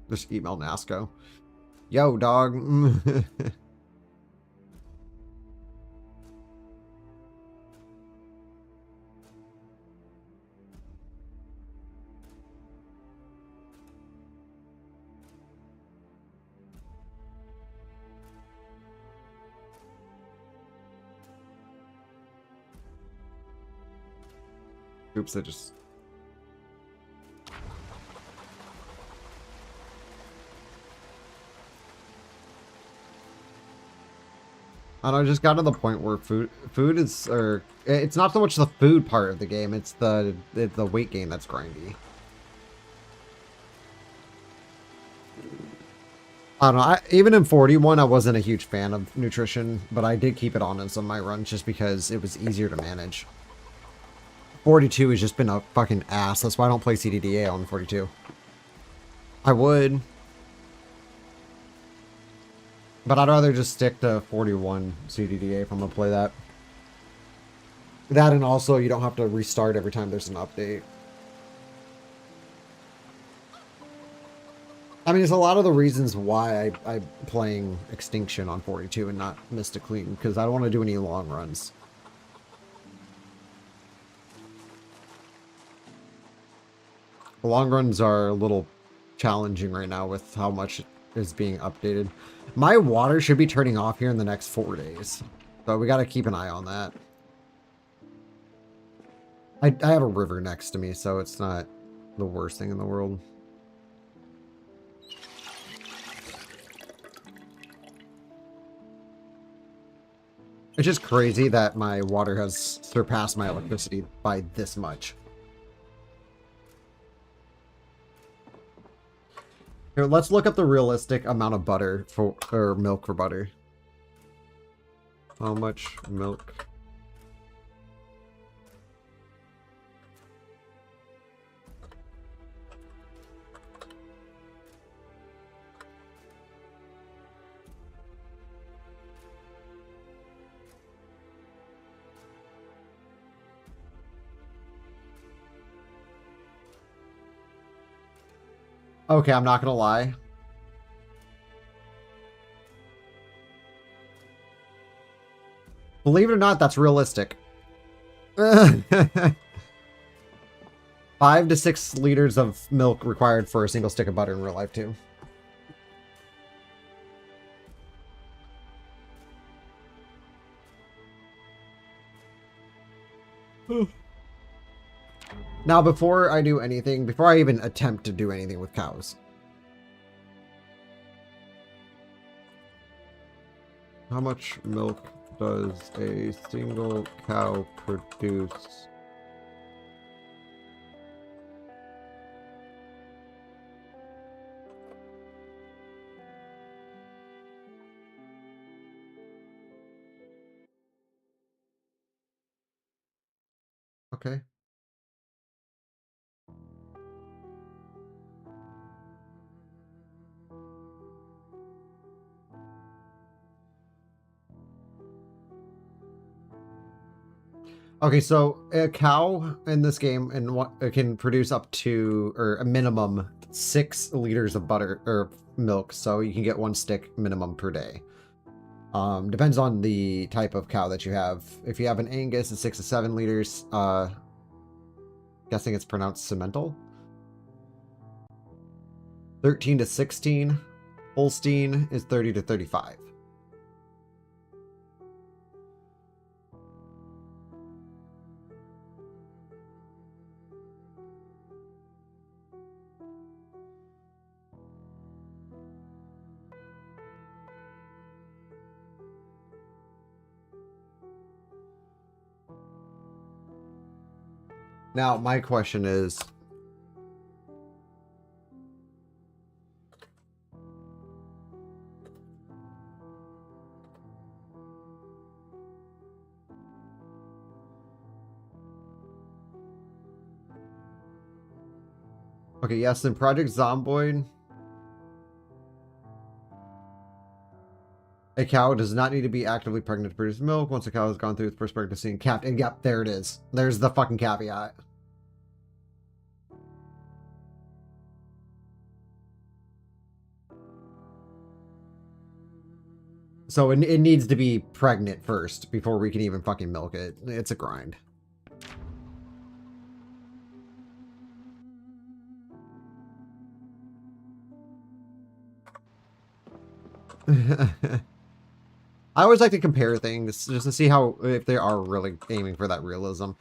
Just email Nasco. Yo, dog. Oops, I just... I don't know, I just got to the point where food is, or it's not so much the food part of the game, it's the weight gain that's grindy. I don't know, even in 41, I wasn't a huge fan of nutrition, but I did keep it on in some of my runs just because it was easier to manage. 42 has just been a fucking ass. That's why I don't play CDDA on 42. I would. But I'd rather just stick to 41 CDDA if I'm going to play that. That and also you don't have to restart every time there's an update. I I mean, it's a lot of the reasons why I'm playing Extinction on 42 and not Mista Kleen, because I don't want to do any long runs. The long runs are a little challenging right now with how much is being updated. My water should be turning off here in the next 4 days, so we got to keep an eye on that. I have a river next to me, so it's not the worst thing in the world. It's just crazy that my water has surpassed my electricity by this much. Here, let's look up the realistic amount of butter for, or milk for butter. How much milk? Okay, I'm not gonna lie. Believe it or not, that's realistic. 5 to 6 liters of milk required for a single stick of butter in real life, too. Now, before I do anything, before I even attempt to do anything with cows, how much milk does a single cow produce? Okay. Okay, so a cow in this game and what it can produce up to, or a minimum 6 liters of butter or milk, so you can get 1 stick minimum per day. Depends on the type of cow that you have. If you have an Angus, it's 6 to 7 liters. Guessing it's pronounced Simmental. 13 to 16. Holstein is 30 to 35. Now, my question is, okay, yes, in Project Zomboid, a cow does not need to be actively pregnant to produce milk. Once a cow has gone through its first pregnancy and capped, and yep, there it is. There's the fucking caveat. So it needs to be pregnant first before we can even fucking milk it. It's a grind. I always like to compare things just to see how, if they are really aiming for that realism.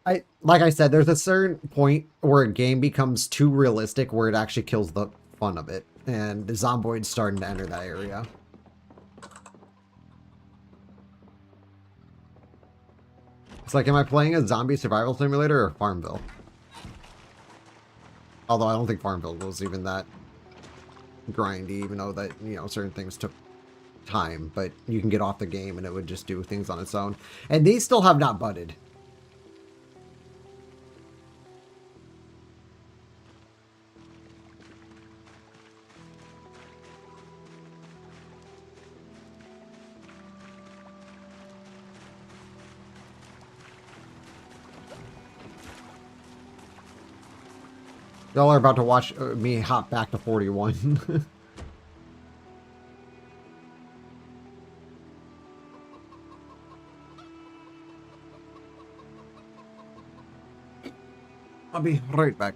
Like I said, there's a certain point where a game becomes too realistic where it actually kills the fun of it. And Zomboid's starting to enter that area. It's like, am I playing a zombie survival simulator or Farmville? Although I don't think Farmville was even that grindy, even though that, you know, certain things took time, but you can get off the game and it would just do things on its own. And these still have not budded. Y'all are about to watch me hop back to 41. I'll be right back.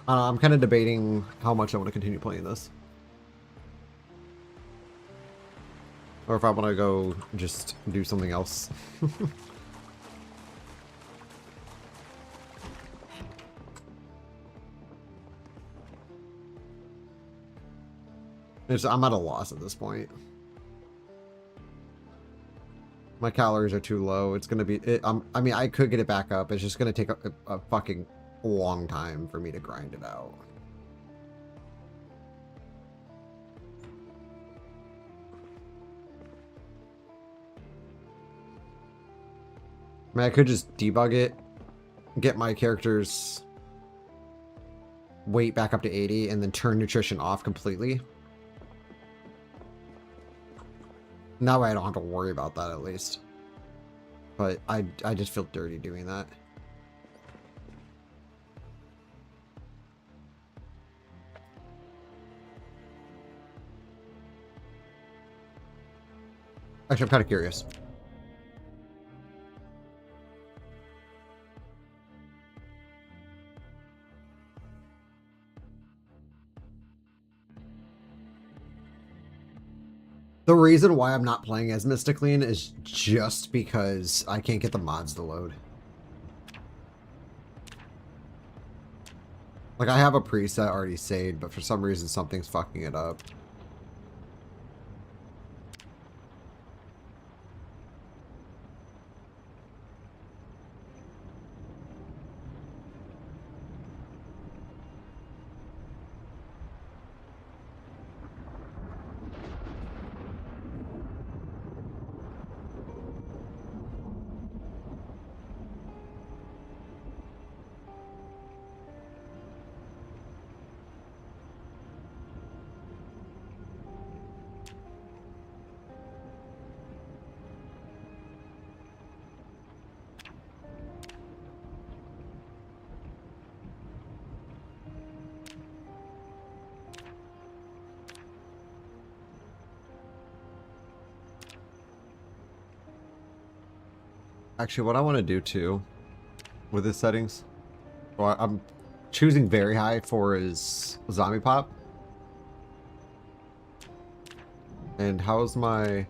I'm kind of debating how much I want to continue playing this. Or if I want to go just do something else. I'm at a loss at this point. My calories are too low. It's going to be... I mean, I could get it back up. It's just going to take a fucking long time for me to grind it out. I mean, I could just debug it, get my character's weight back up to 80, and then turn nutrition off completely. That way I don't have to worry about that, at least. But I just feel dirty doing that. Actually, I'm kind of curious. The reason why I'm not playing as Mista Kleen is just because I can't get the mods to load. Like, I have a preset already saved, but for some reason something's fucking it up. Actually, what I want to do too with his settings, well, I'm choosing very high for his zombie pop. And how's my...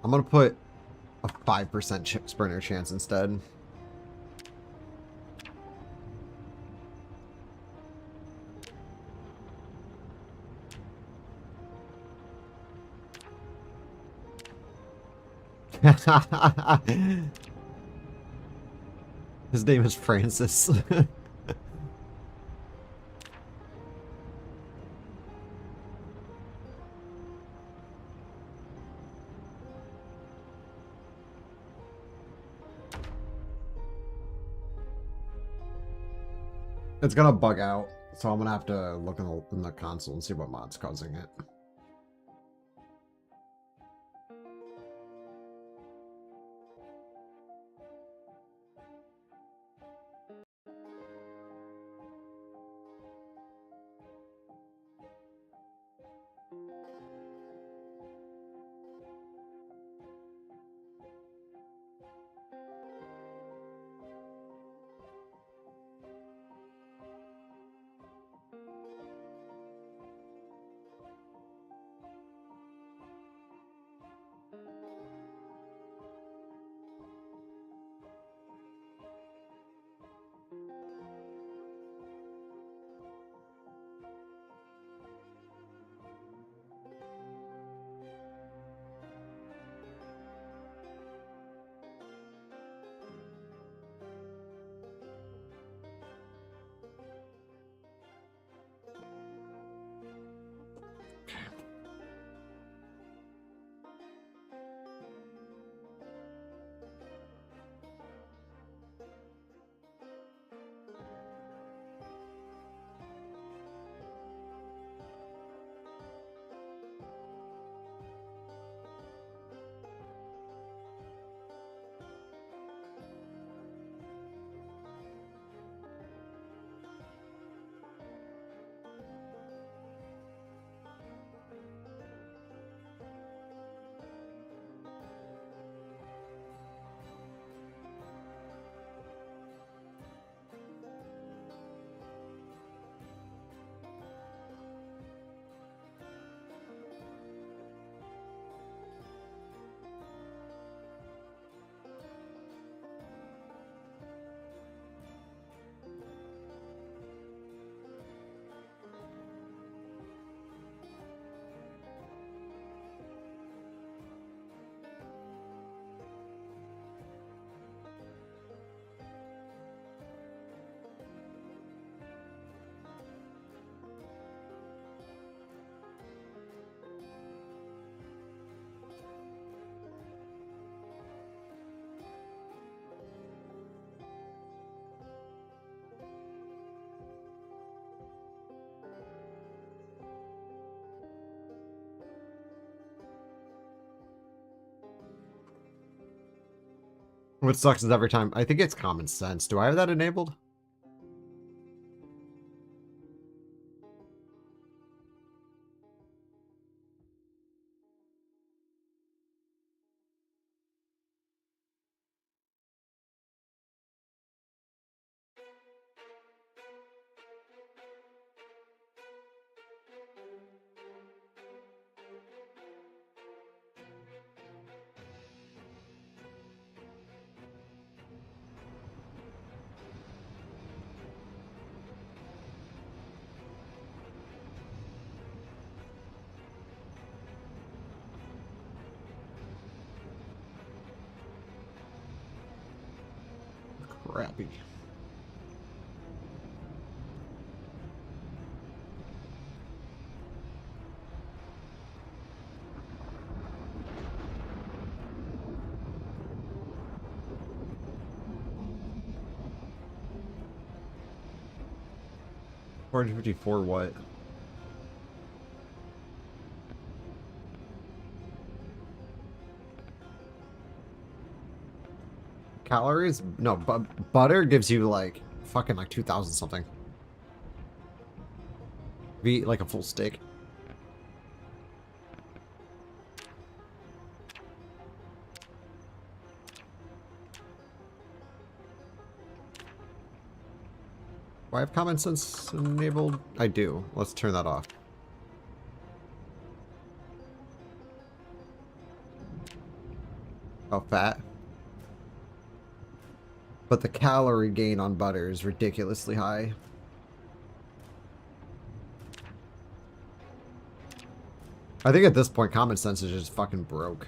I'm going to put a 5% chip sprinter chance instead. His name is Francis. It's gonna bug out, so I'm gonna have to look in the console and see what mod's causing it. What sucks is every time, I think it's common sense. Do I have that enabled? Crappy. $454 what? Calories? No, butter gives you like fucking like 2,000 something. If you eat like a full steak. I have common sense enabled? I do. Let's turn that off. Oh, fat. But the calorie gain on butter is ridiculously high. I think at this point, common sense is just fucking broke.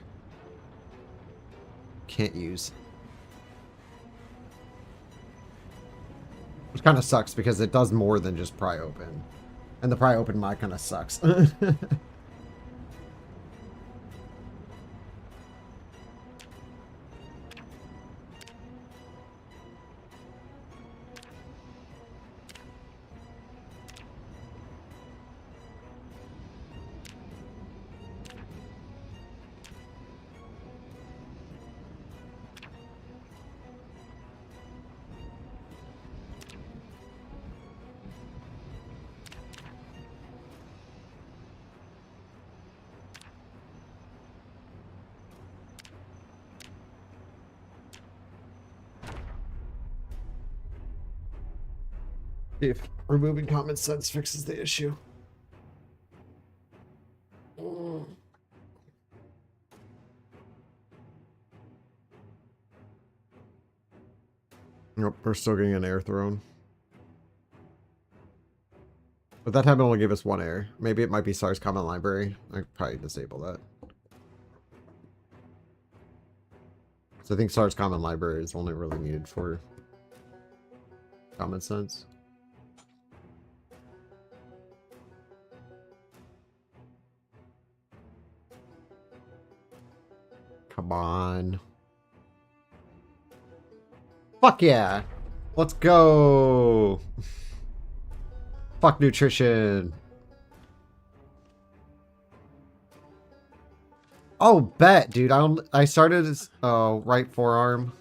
Can't use. Which kind of sucks because it does more than just pry open. And the pry open mod kind of sucks. If removing common sense fixes the issue. Nope, we're still getting an air thrown. But that time it only gave us one air. Maybe it might be SARS Common Library. I could probably disable that. So I think SARS Common Library is only really needed for common sense. Come on. Fuck yeah. Let's go. Fuck nutrition. Oh, bet, dude. I started as right forearm.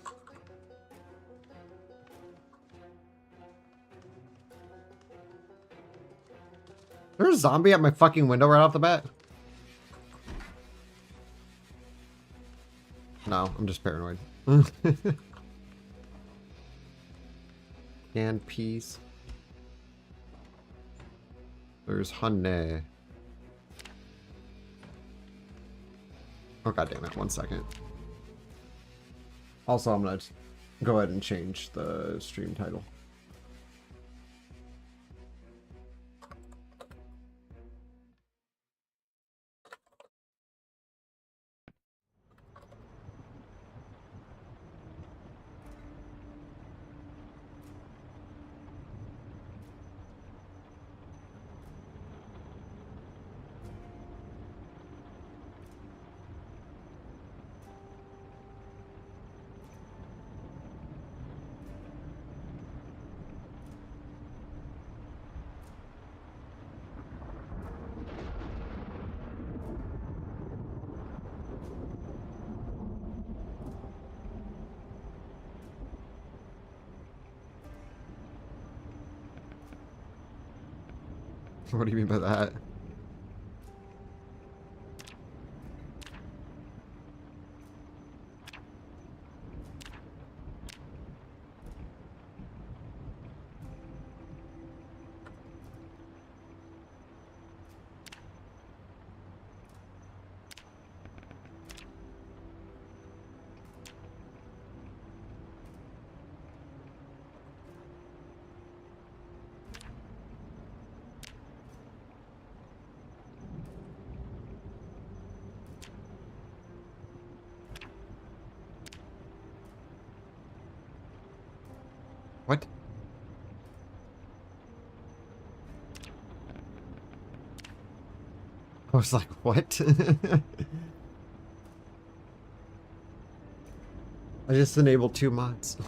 There's a zombie at my fucking window right off the bat. No, I'm just paranoid. Canned peas. There's honey. Oh, god damn it. 1 second. Also, I'm gonna go ahead and change the stream title. What do you mean by that? What? I was like, what? I just enabled 2 mods.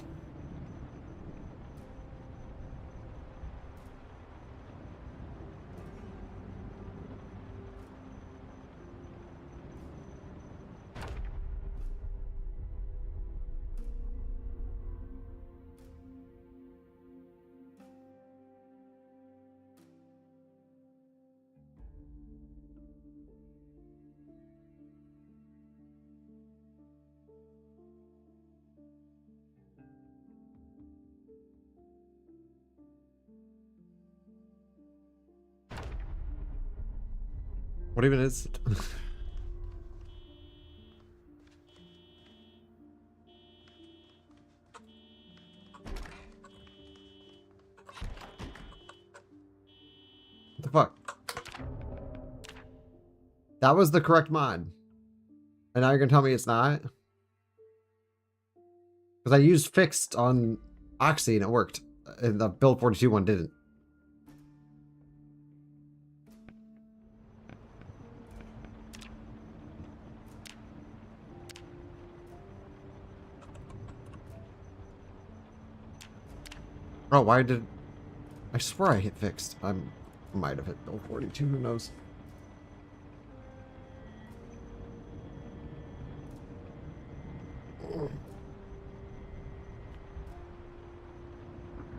What even is it? What the fuck? That was the correct mod. And now you're gonna tell me it's not? Because I used fixed on Oxy and it worked. And the build 42 one didn't. Oh, why did... I swear I hit fixed. I might have hit build 42, who knows?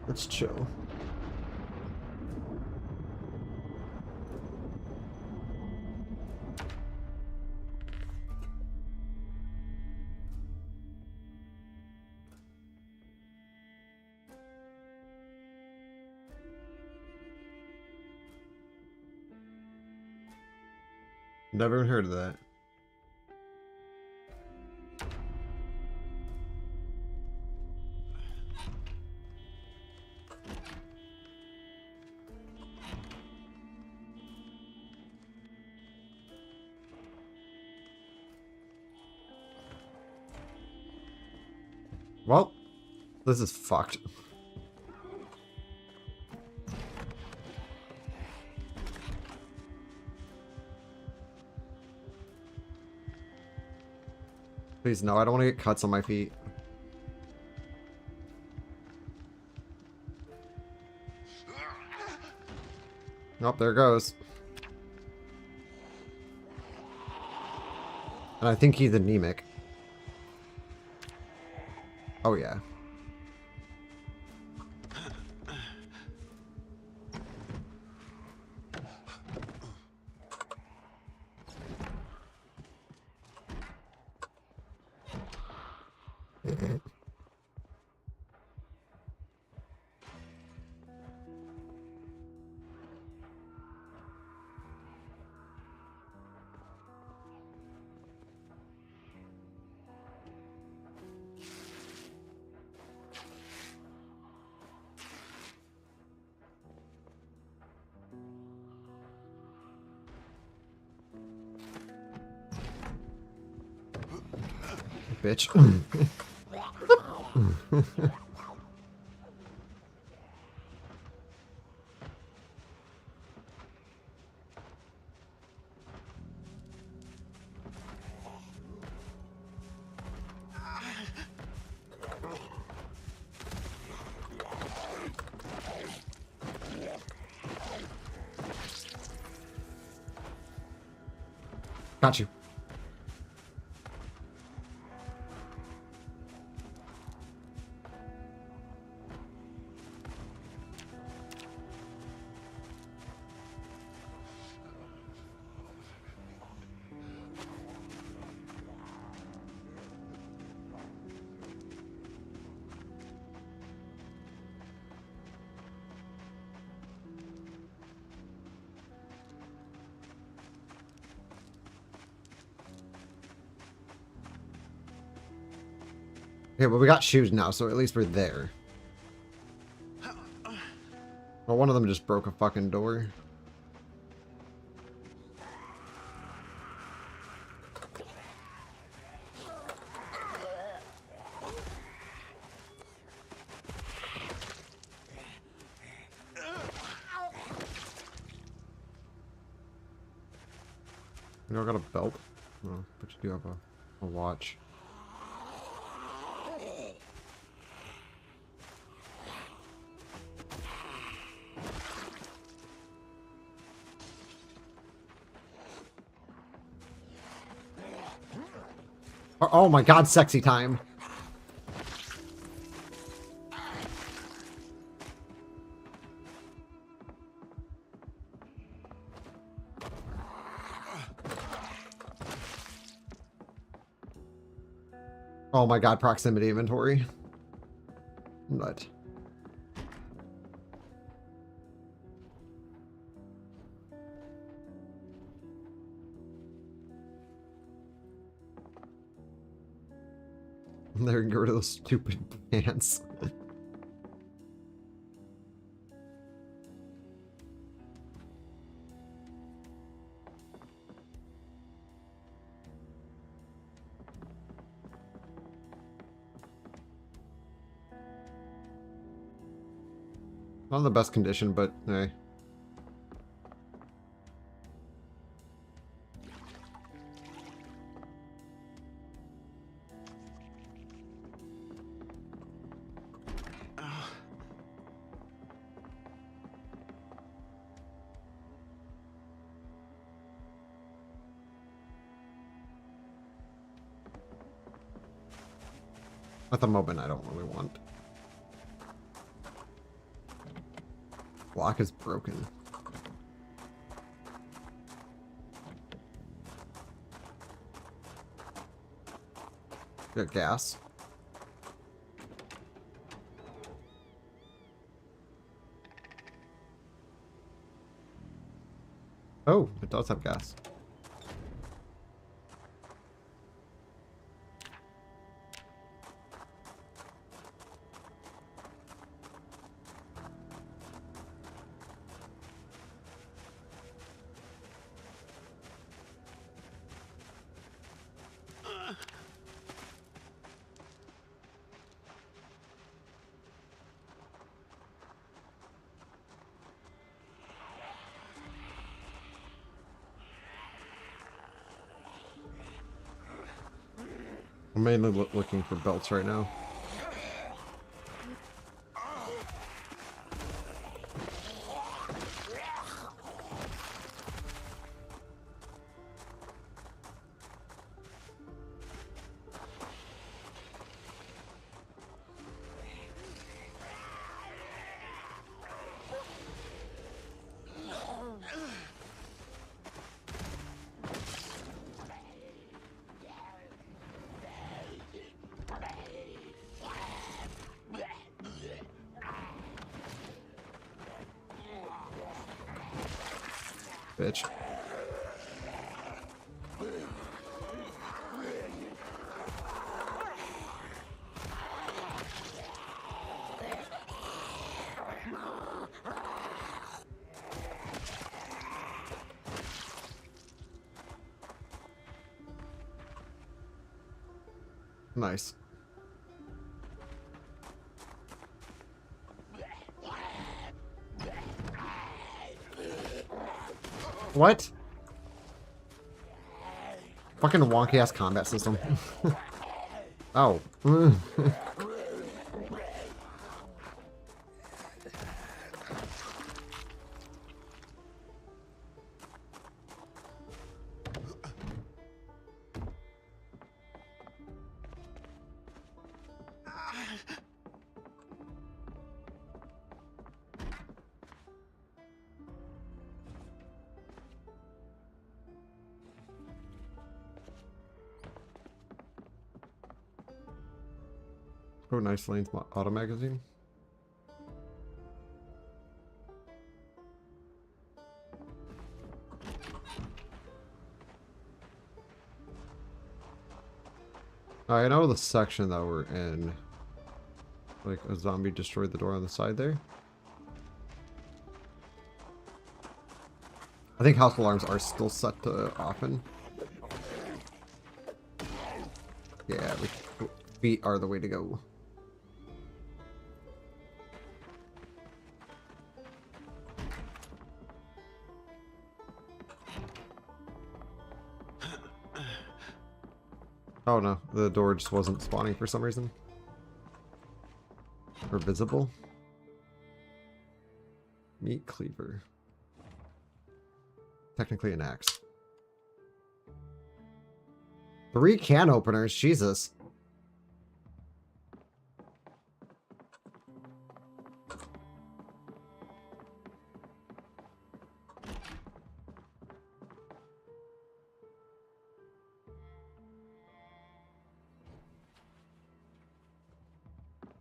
Let's chill. Never even heard of that. Well, this is fucked. Please, no, I don't want to get cuts on my feet. Nope, there it goes. And I think he's anemic. Oh, yeah. Bitch. Got you. Okay, well, we got shoes now, so at least we're there. Well, one of them just broke a fucking door. You know, I got a belt. Oh, but you do have a watch. Oh my god, sexy time. Oh my god, proximity inventory. Nut. There, get rid of those stupid pants. Not in the best condition, but hey. At the moment, I don't really want. Lock is broken. Got gas. Oh, it does have gas. I'm mainly looking for belts right now. Bitch. Nice. What? Fucking wonky ass combat system. Oh. Oh, nice lanes auto magazine. I know the section that we're in. Like a zombie destroyed the door on the side there. I think house alarms are still set to often. Yeah, feet are the way to go. Oh no, the door just wasn't spawning for some reason. Or visible. Meat cleaver. Technically an axe. 3 can openers, Jesus.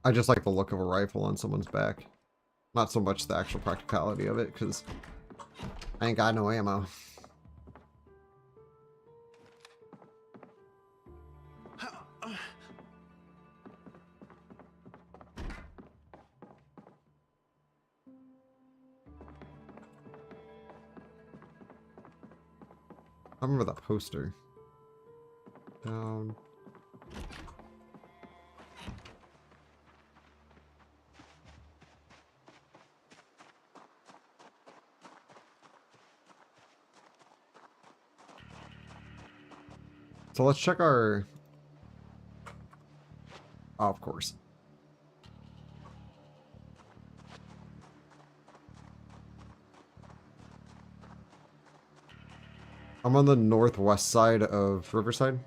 I just like the look of a rifle on someone's back. Not so much the actual practicality of it, because I ain't got no ammo. remember that poster. Down. So let's check our... Oh, of course. I'm on the northwest side of Riverside.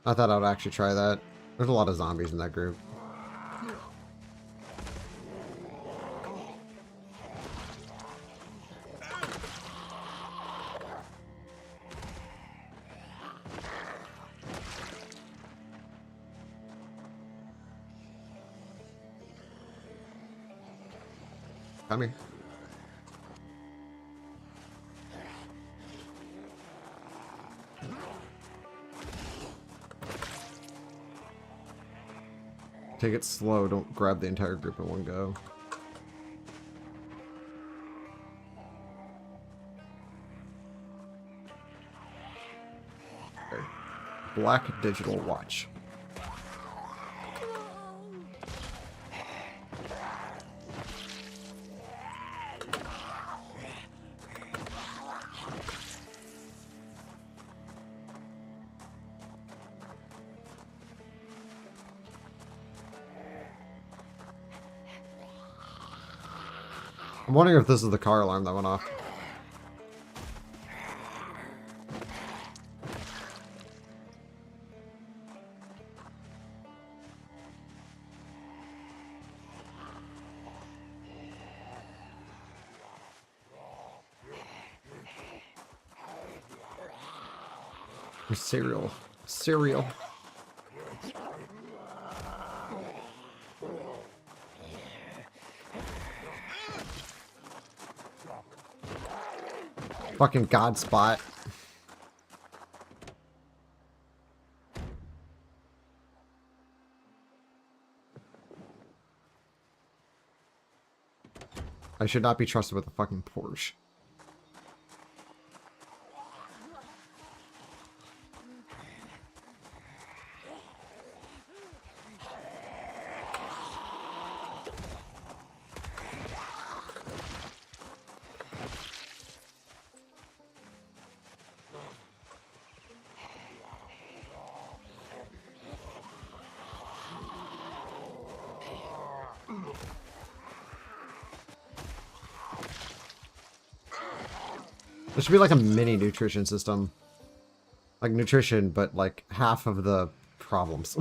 I thought I would actually try that. There's a lot of zombies in that group. Come here. Take it slow, don't grab the entire group in one go. Okay. Black digital watch. I'm wondering if this is the car alarm that went off. Cereal. Cereal. Fucking God spot. I should not be trusted with a fucking Porsche. There should be like a mini nutrition system. Like nutrition, but like half of the problems.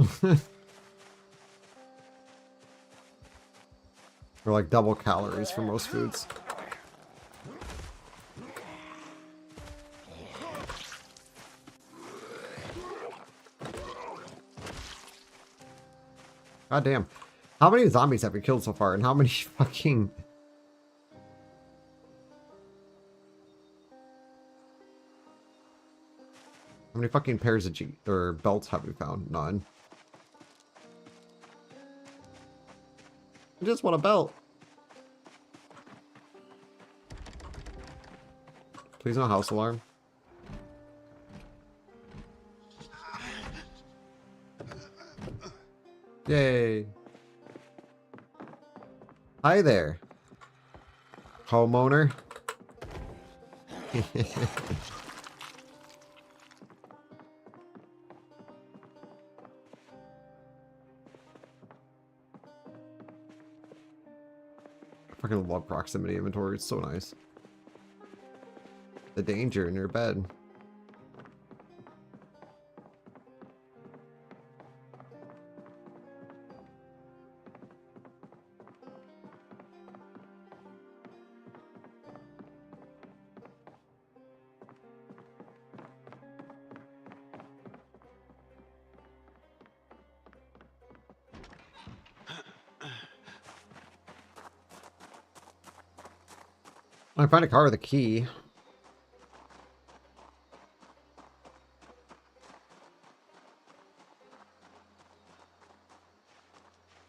Or like double calories for most foods. God damn. How many zombies have we killed so far? And how many fucking... How many fucking pairs of or belts have we found? None. I just want a belt. Please no house alarm. Yay. Hi there, homeowner. I fucking love proximity inventory. It's so nice. The danger in your bed. I find a car with a key.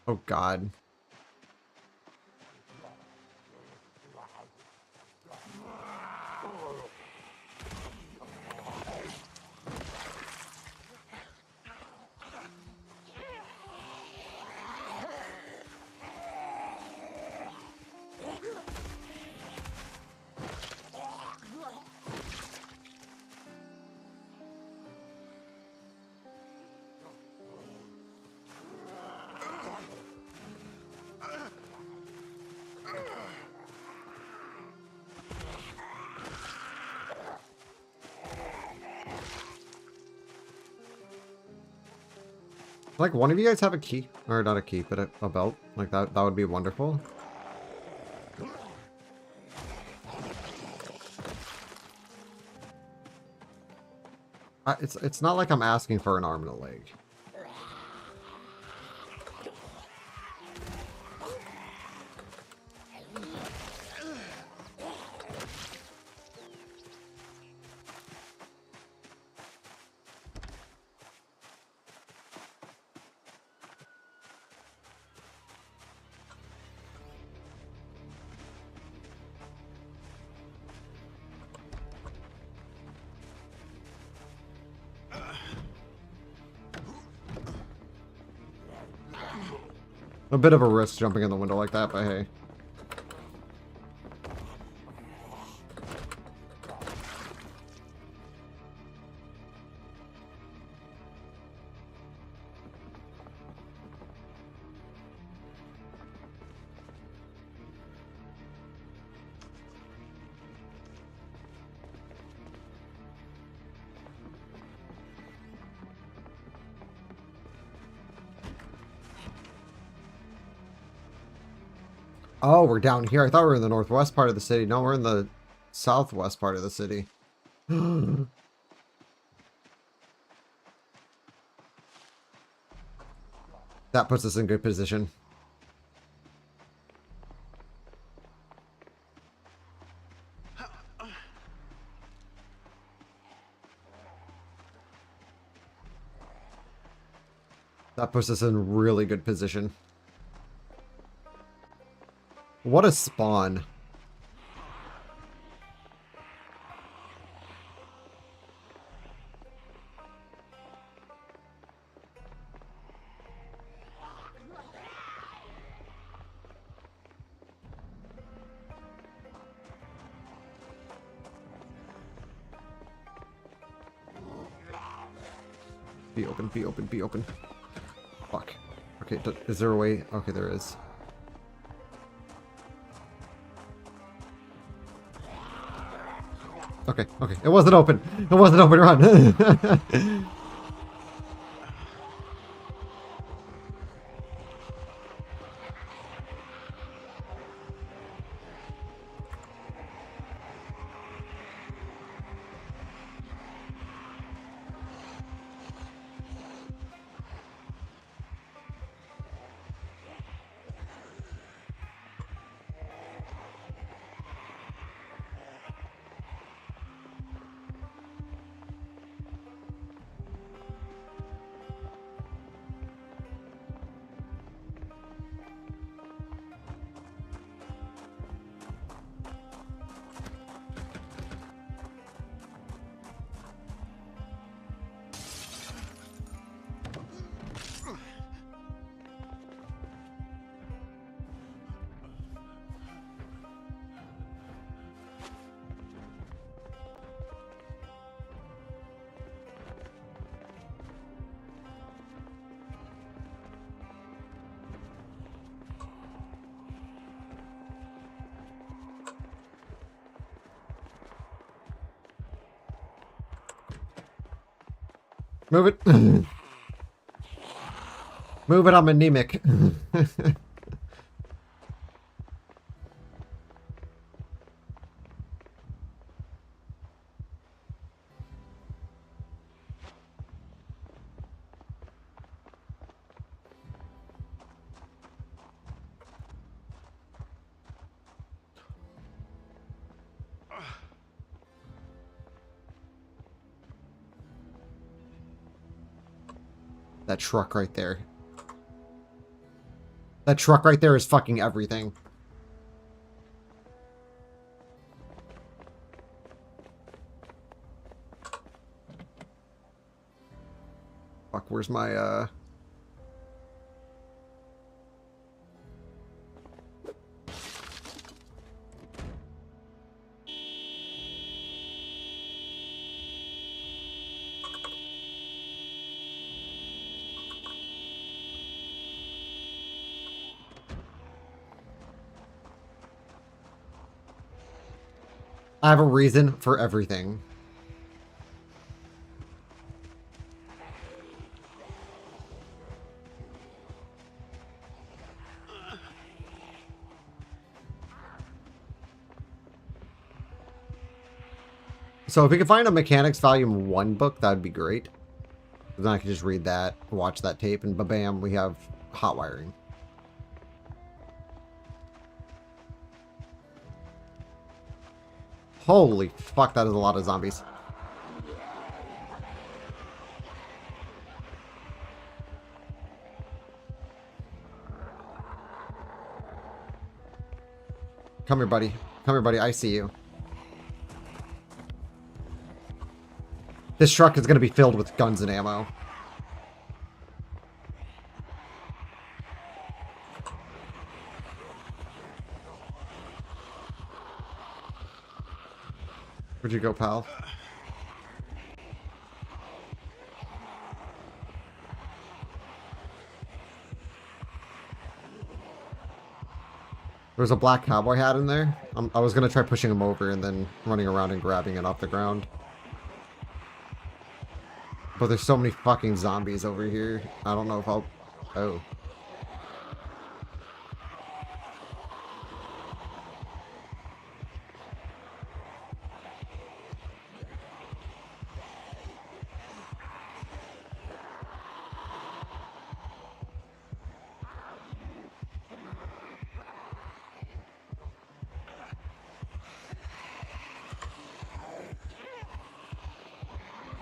Oh God. Like, one of you guys have a key, or not a key, but a belt. Like that would be wonderful. It's not like I'm asking for an arm and a leg. A bit of a risk jumping in the window like that, but hey. Oh, we're down here. I thought we were in the northwest part of the city. No, we're in the southwest part of the city. That puts us in good position. That puts us in really good position. What a spawn. Be open, be open, be open. Fuck. Okay, is there a way? Okay, there is. Okay, okay. It wasn't open. It wasn't open. Run. Move it. Move it, I'm anemic. That truck right there. That truck right there is fucking everything. Fuck, where's my, I have a reason for everything. So if we could find a Mechanics Volume 1 book, that would be great. Then I could just read that, watch that tape, and ba-bam, we have hot wiring. Holy fuck, that is a lot of zombies. Come here, buddy. Come here, buddy. I see you. This truck is going to be filled with guns and ammo. Where'd you go, pal? There's a black cowboy hat in there. I was going to try pushing him over and then running around and grabbing it off the ground. But there's so many fucking zombies over here. I don't know if I'll... Oh.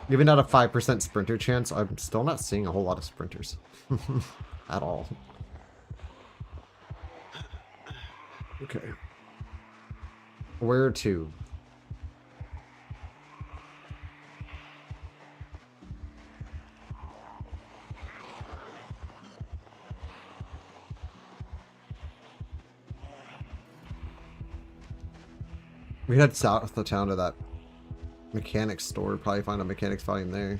Even at a 5% sprinter chance, I'm still not seeing a whole lot of sprinters. At all. Okay. Where to? We head south of town to that mechanics store. Probably find a mechanics volume there.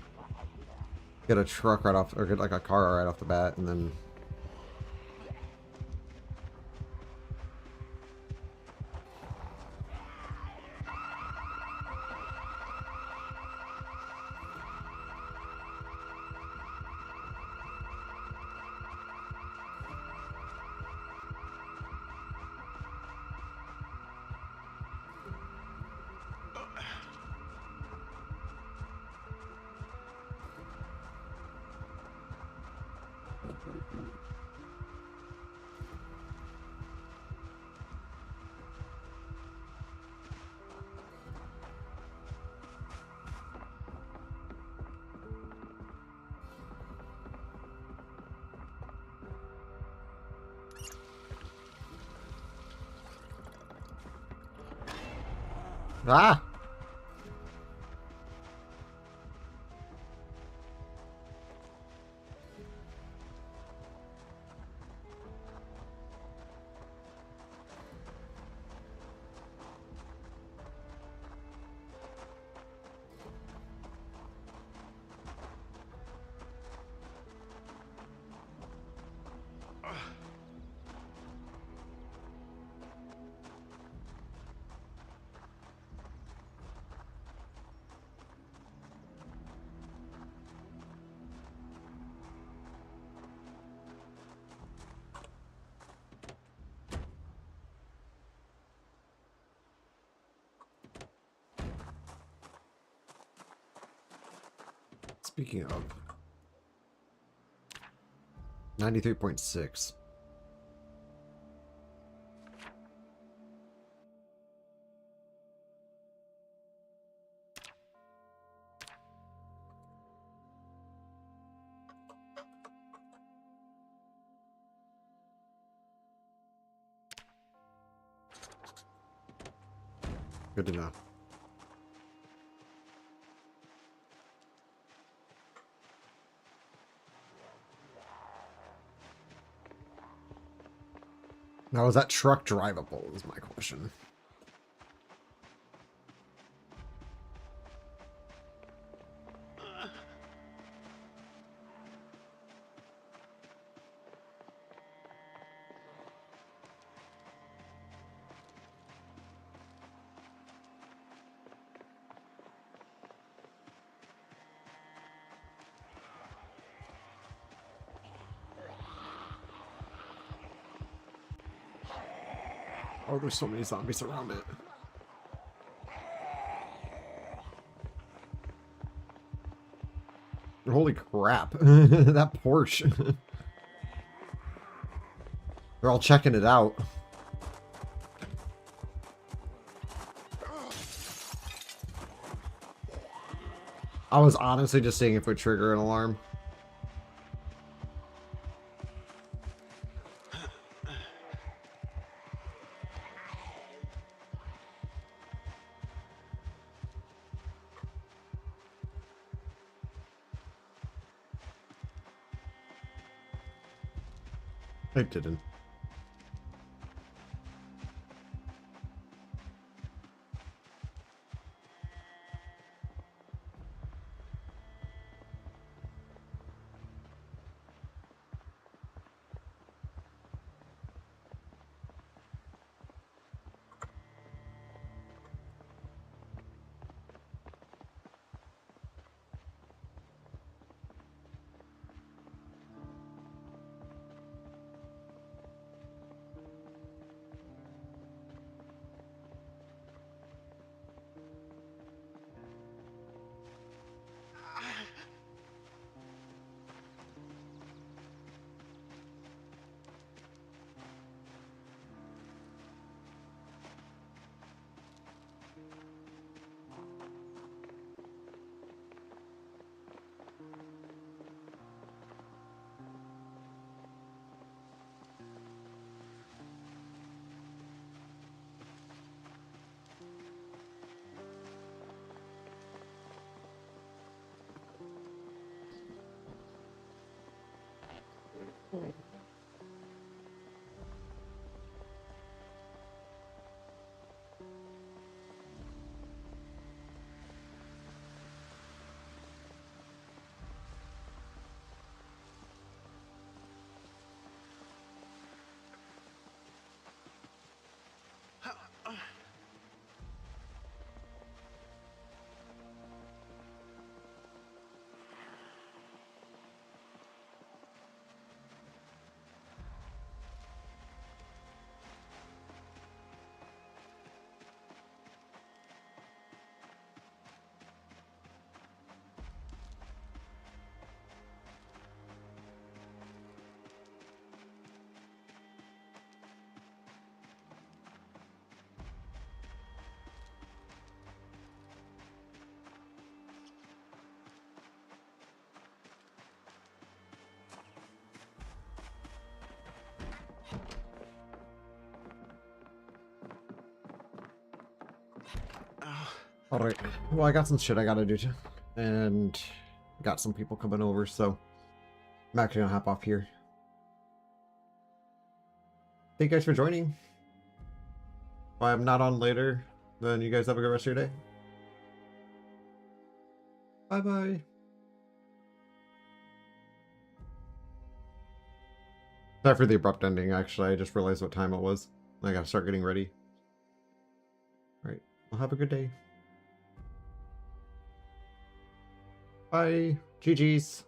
Get a truck right off, or get like a car right off the bat, and then... Ah! Speaking of 93.6. Good to know. Now, is that truck drivable is my question. Oh, there's so many zombies around it. Holy crap. That Porsche. They're all checking it out. I was honestly just seeing if it would trigger an alarm. It didn't. Alright, well I got some shit I gotta do too. And got some people coming over, so I'm actually gonna hop off here. Thank you guys for joining. If I'm not on later, then you guys have a good rest of your day. Bye bye. Sorry for the abrupt ending, actually. I just realized what time it was. I gotta start getting ready. Alright, well have a good day. Bye. GG's.